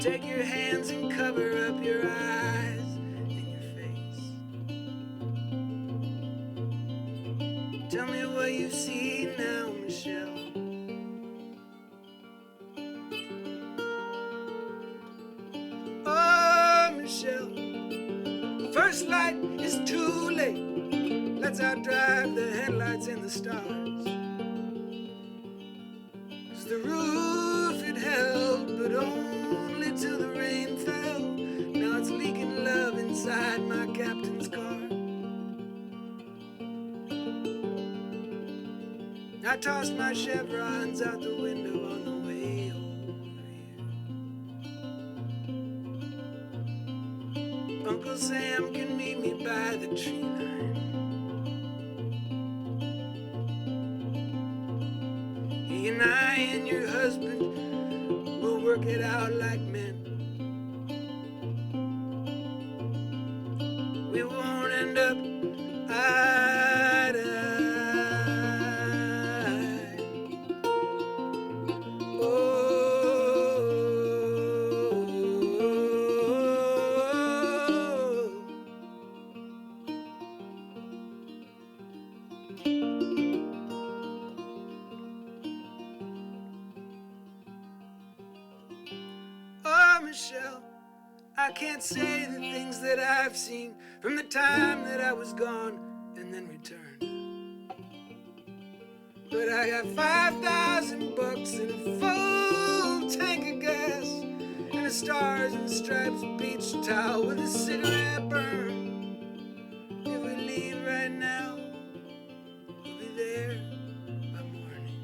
Take your hands and cover up your eyes and your face. Tell me what you see now, Michelle. Oh, Michelle, first light is too late. Let's outdrive the headlights and the stars. 'Cause the roof it held, but only till the rain fell. Now it's leaking love inside my captain's car. I tossed my chevrons out the window on the way over here. Uncle Sam can meet me by the tree line. He and I and your husband will work it out like men. We won't end up eye to eye. Oh, Michelle, I can't say the things that I've seen from the time that I was gone and then returned. But I got $5,000 and a full tank of gas and a stars and stripes beach towel with a cigarette burn. If we leave right now, we'll be there by morning.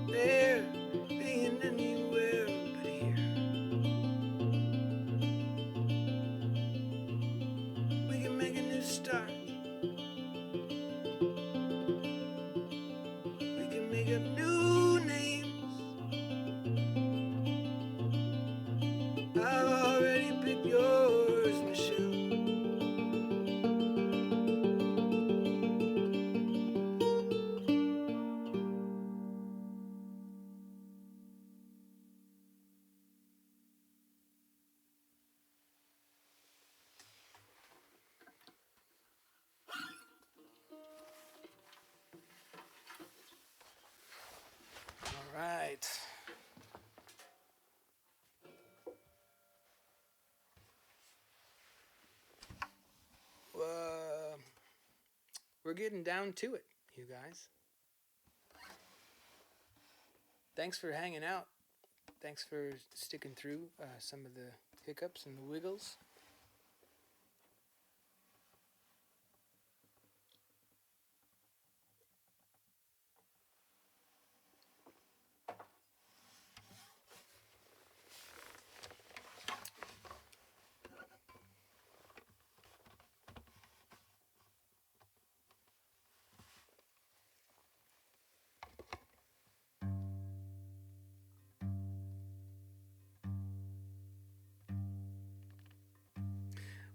There being anywhere but here. We can make a new start. We can make up new names. I've already picked yours, Michelle. All right. We're getting down to it, you guys. Thanks for hanging out. Thanks for sticking through some of the hiccups and the wiggles.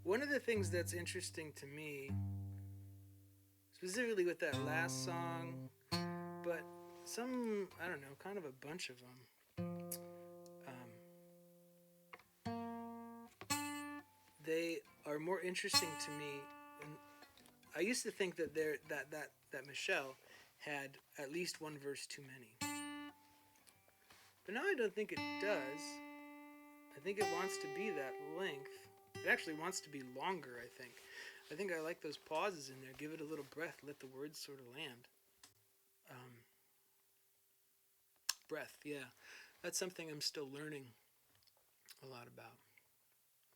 One of the things that's interesting to me, specifically with that last song, but some, I don't know, kind of a bunch of them, they are more interesting to me. And I used to think that that Michelle had at least one verse too many, but now I don't think it does. I think it wants to be that length. It actually wants to be longer, I think. I think I like those pauses in there. Give it a little breath. Let the words sort of land. Breath, yeah. That's something I'm still learning a lot about.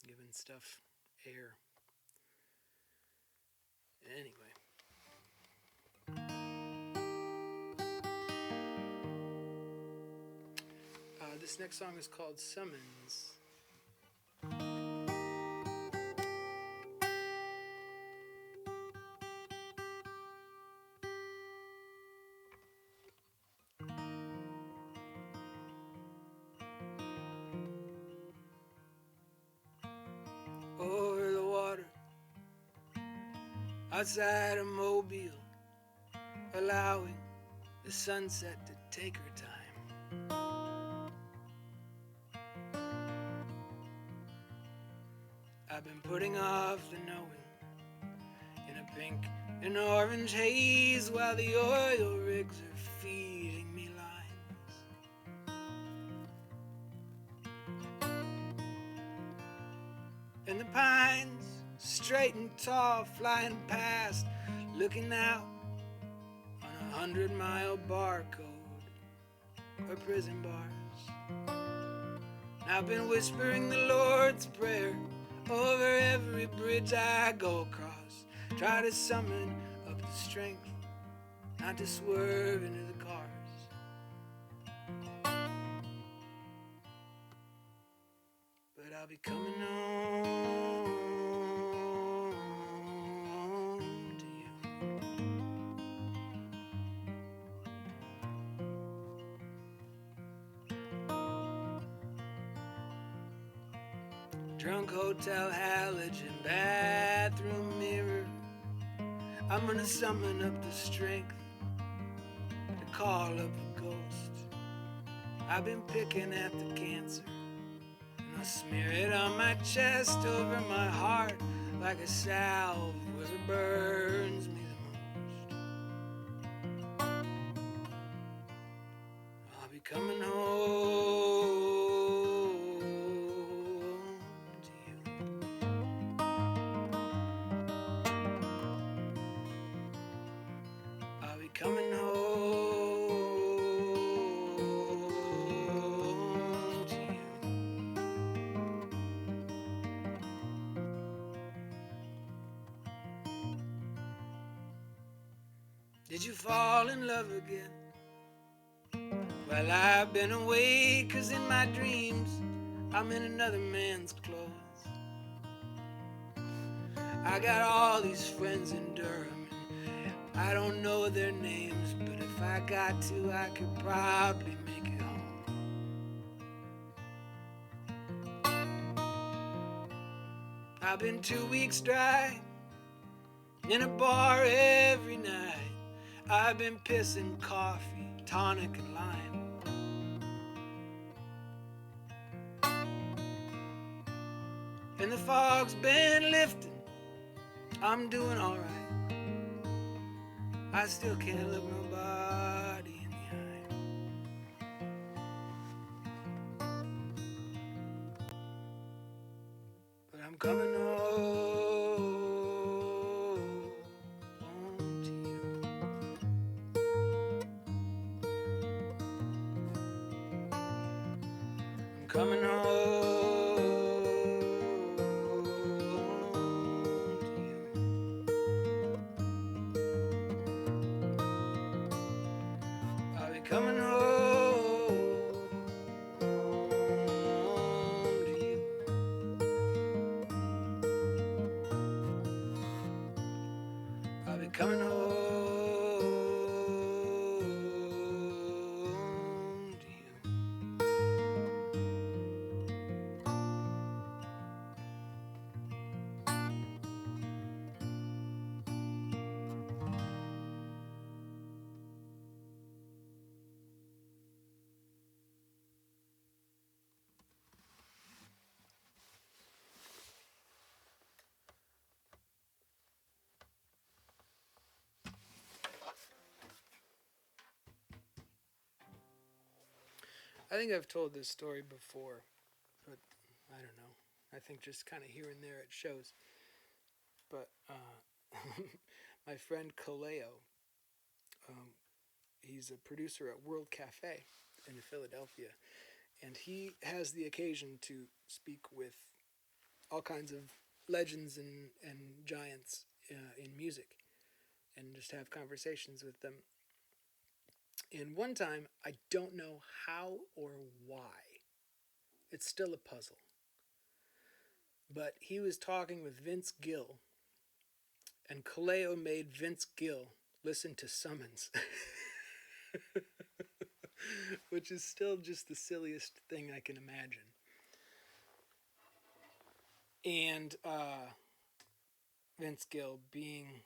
Giving stuff air. This next song is called Summons. Over the water, outside of Mobile, allowing the sunset to take her time. I've been putting off the knowing in a pink and orange haze while the oil rigs are feeding me lines. And the pines, straight and tall, flying past, looking out on 100-mile barcode or prison bars. And I've been whispering the Lord's Prayer over every bridge I go across. Try to summon up the strength not to swerve into the cars. But I'll be coming home to you. Drunk hotel halogen bathroom mirror. I'm gonna summon up the strength to call up a ghost. I've been picking at the cancer, and I'll smear it on my chest, over my heart, like a salve where it burns me the most. I'll be coming home to you. I'll be coming home to you. Did you fall in love again? Well, I've been away, 'cause in my dreams I'm in another man's clothes. I got all these friends in Durham, and I don't know their names, but if I got to, I could probably make it home. I've been 2 weeks dry in a bar every night. I've been pissing coffee, tonic and lime. And the fog's been lifting, I'm doing alright. I still can't look nobody in the eye. But I'm coming home to you. I'm coming home. Coming home to you. I'll be coming home to you. I think I've told this story before, but I don't know. I think just kind of here and there it shows. But my friend Kaleo, he's a producer at World Cafe in Philadelphia, and he has the occasion to speak with all kinds of legends and giants in music, and just have conversations with them. And one time, I don't know how or why, It's still a puzzle. But he was talking with Vince Gill, and Kaleo made Vince Gill listen to Summons, which is still just the silliest thing I can imagine. And Vince Gill being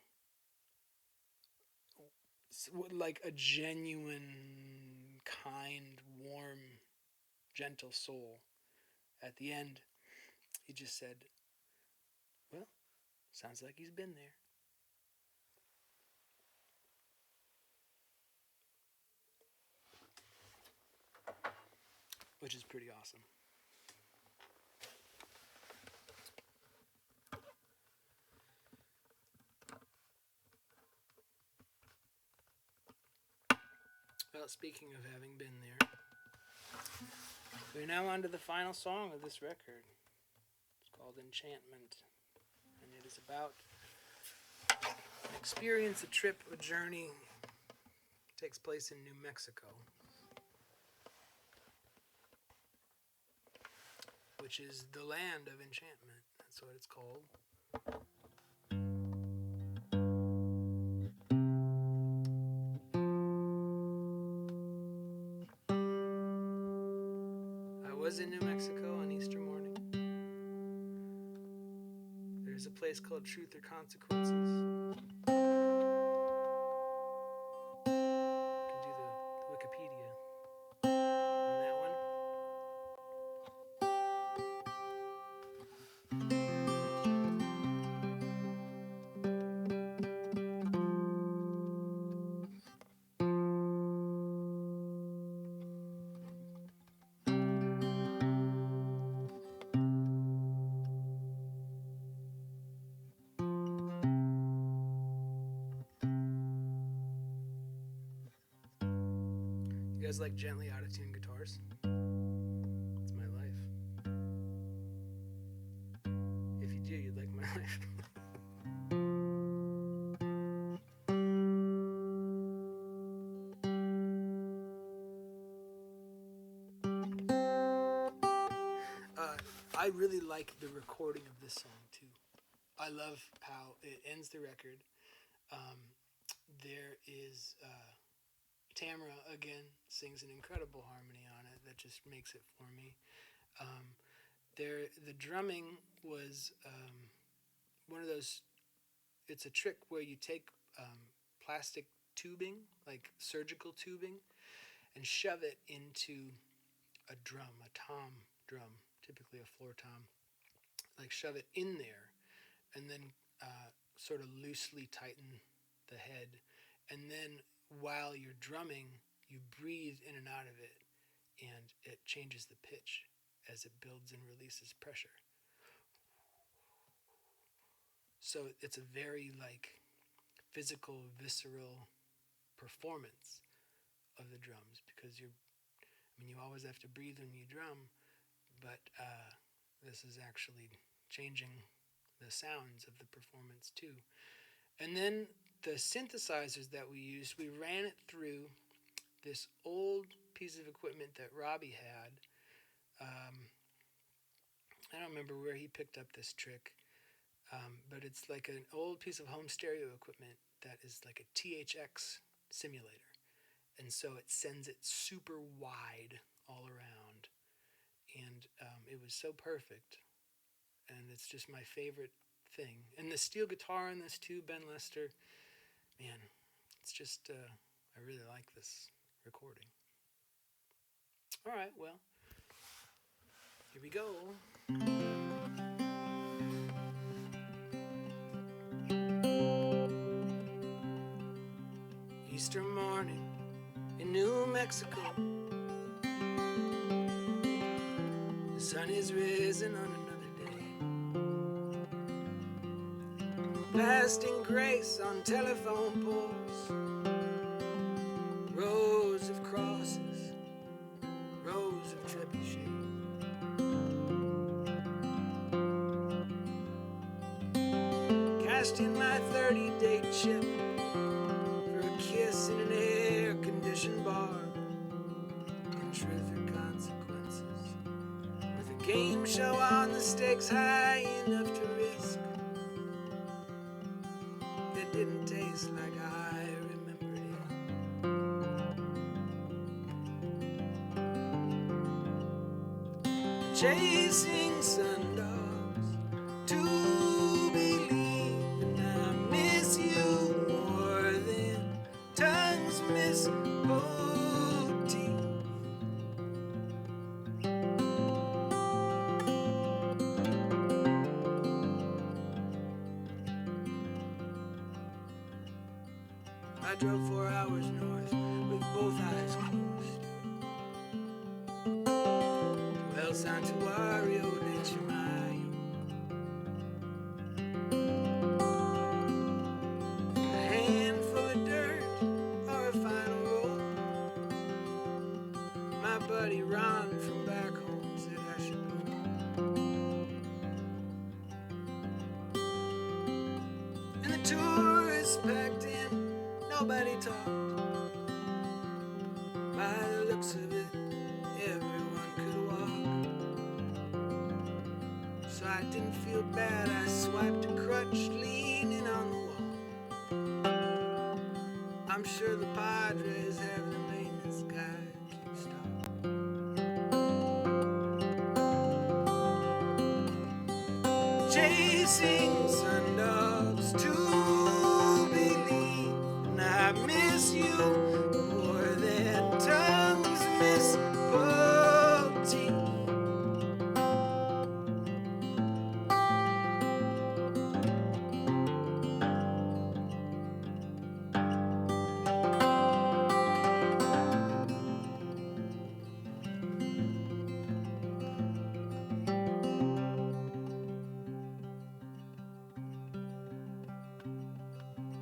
like a genuine, kind, warm, gentle soul. At the end, he just said, well, sounds like he's been there. Which is pretty awesome. Well, speaking of having been there, we're now on to the final song of this record. It's called Enchantment, and it is about an experience, a trip, a journey. It takes place in New Mexico, which is the land of enchantment. That's what it's called. I was in New Mexico on Easter morning. There's a place called Truth or Consequences. You can do the Wikipedia on that one. You guys like gently out-of-tune guitars? It's my life. If you do, you'd like my life. I really like the recording of this song too. I love how it ends the record. There is Tamara again sings an incredible harmony on it that just makes it for me. The drumming was one of those. It's a trick where you take plastic tubing, like surgical tubing, and shove it into a drum, a tom drum, typically a floor tom. Like shove it in there, and then sort of loosely tighten the head, and then while you're drumming, you breathe in and out of it, and it changes the pitch as it builds and releases pressure. So it's a very like physical, visceral performance of the drums, because you always have to breathe when you drum, but this is actually changing the sounds of the performance too. And then the synthesizers that we used, we ran it through this old piece of equipment that Robbie had. I don't remember where he picked up this trick, but it's like an old piece of home stereo equipment that is like a THX simulator. And so it sends it super wide all around. And it was so perfect. And it's just my favorite thing. And the steel guitar in this too, Ben Lester, man, it's just, I really like this recording. All right, well, here we go. Easter morning in New Mexico. The sun is risen on another day, blasting grace on telephone poles, rows of crosses, rows of trebuchet. Cashed in my 30-day chip for a kiss in an air-conditioned bar. In Truth or Consequences Game show on the stakes high enough to risk. It didn't taste like I remembered it. Chasing sundogs to believe, and I miss you more than tongues miss both teeth. I drove 4 hours north with both eyes closed to El Santuario de Chimayo. A handful of dirt or a final roll. My buddy Ron from back home said I should go. And the tourists packed in, nobody talked. By the looks of it, everyone could walk. So I didn't feel bad, I swiped a crutch leaning on the wall. I'm sure the Padres have the maintenance guy keep stock. Chasing sundogs to believe, and I miss you more than tongues miss both teeth.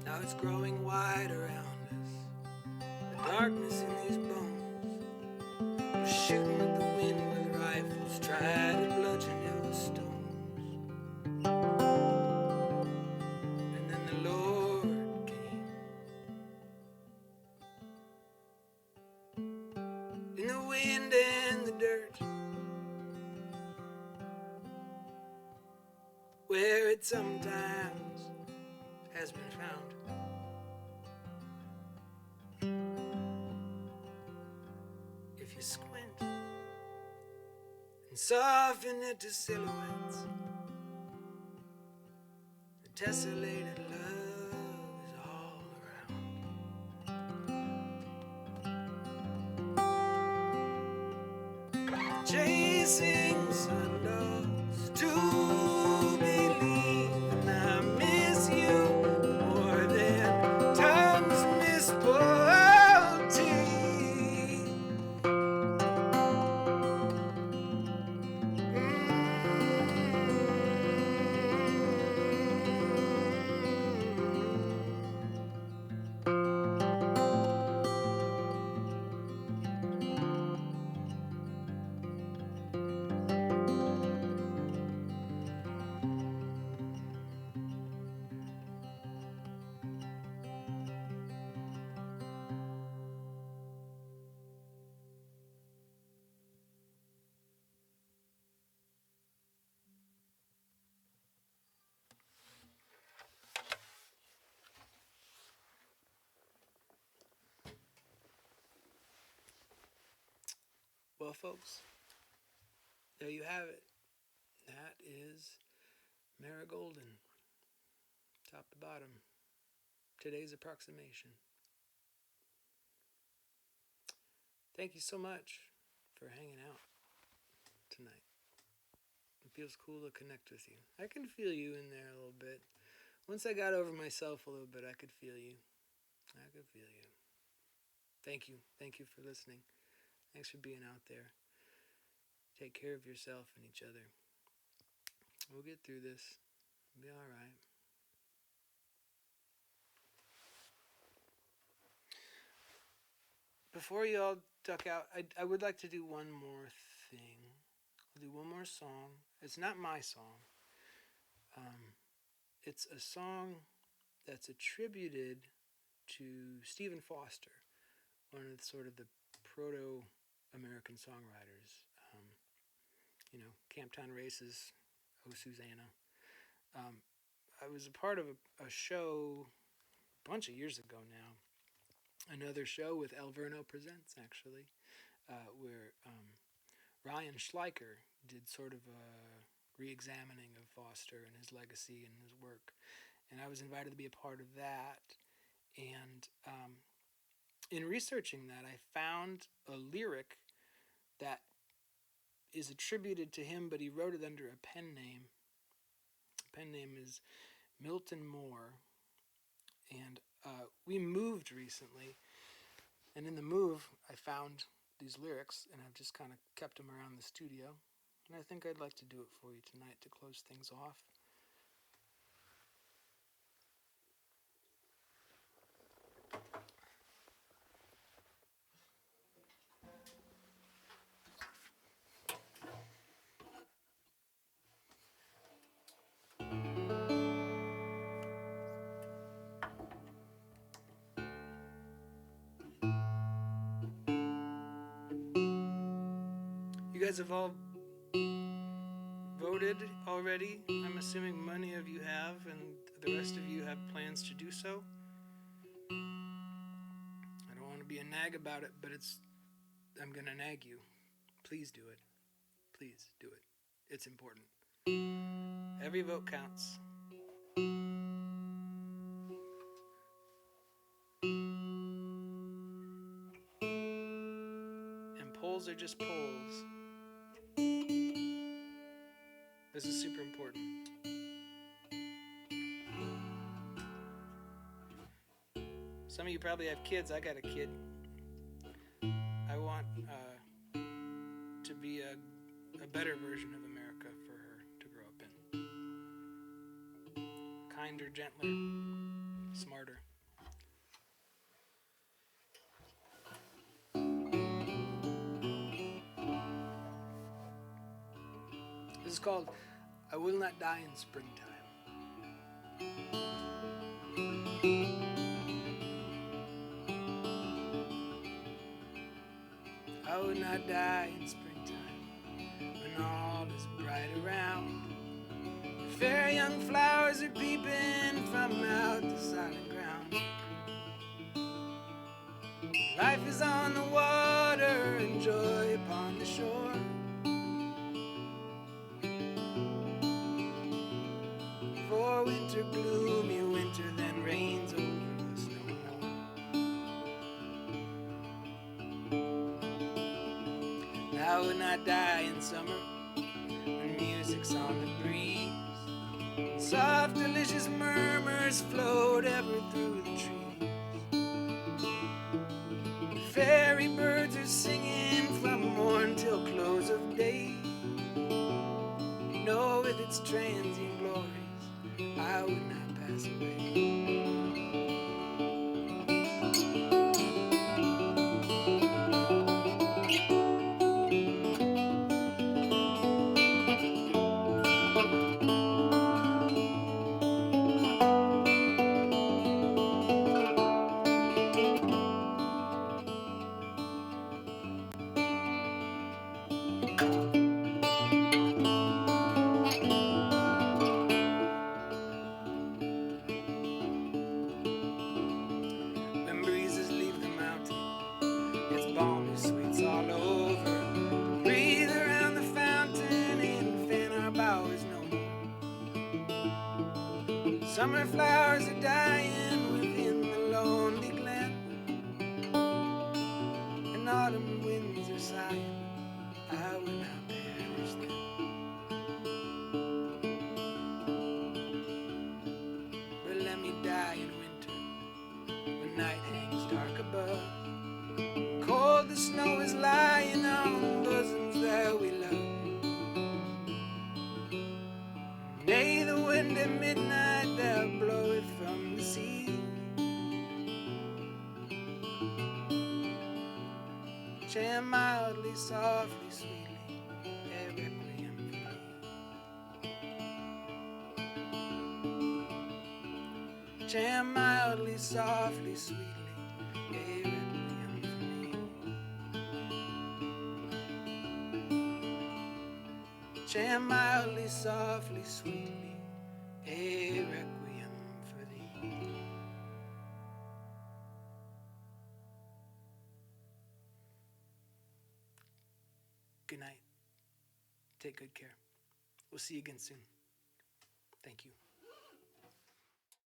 Now it's growing wide around us. The darkness in these bones. We're shooting at the wind with rifles, try to bludgeon yellow stones. And then the Lord came. In the wind and the dirt, where it sometimes has been found. If you squint and soften it to silhouettes, the tessellated love is all around. Chasing sundogs to believe, and I miss you more than tongues miss both teeth. Well, folks, there you have it. That is Marigolden, top to bottom. Today's approximation. Thank you so much for hanging out tonight. It feels cool to connect with you. I can feel you in there a little bit. Once I got over myself a little bit, I could feel you. I could feel you. Thank you. Thank you for listening. Thanks for being out there. Take care of yourself and each other. We'll get through this. We'll be all right. Before you all duck out, I would like to do one more thing. I'll do one more song. It's not my song. It's a song that's attributed to Stephen Foster, one of the proto-American songwriters. Camptown Races, Oh Susanna. I was a part of a show a bunch of years ago now. Another show with El Verno Presents, actually, where Ryan Schleicher did sort of a re-examining of Foster and his legacy and his work. And I was invited to be a part of that. And in researching that, I found a lyric that is attributed to him, but he wrote it under a pen name. The pen name is Milton Moore. And we moved recently. And in the move, I found these lyrics, and I've just kind of kept them around the studio. And I think I'd like to do it for you tonight to close things off. You guys have all voted already. I'm assuming many of you have, and the rest of you have plans to do so. I don't want to be a nag about it, but I'm going to nag you. Please do it. Please do it. It's important. Every vote counts. And polls are just polls. This is super important. Some of you probably have kids. I got a kid. I want to be a better version of America for her to grow up in. Kinder, gentler, smarter. This is called I Will Not Die in Springtime. I will not die in springtime when all is bright around. Fair young flowers are peeping from out the silent ground. Life is on the water and joy upon the shore. For winter, gloomy winter, then rains over us no more. I will not die in summer when music's on the breeze. Soft, delicious murmurs float ever through the trees. The fairy birds are singing from morn till close of day. You know, with its transient glories, I would not pass away. Summer flowers are dying within the lonely glen, and autumn winds are sighing, I will not perish then. But let me die in winter, when night hangs dark above. Cold the snow is lying on bosoms that we love. Nay, the wind at midnight that bloweth from the sea chant mildly, softly, sweetly, a requiem for me. Chant mildly, softly, sweetly, a requiem for me. chant mildly, softly, sweetly, a requiem for thee. Good night. Take good care. We'll see you again soon. Thank you.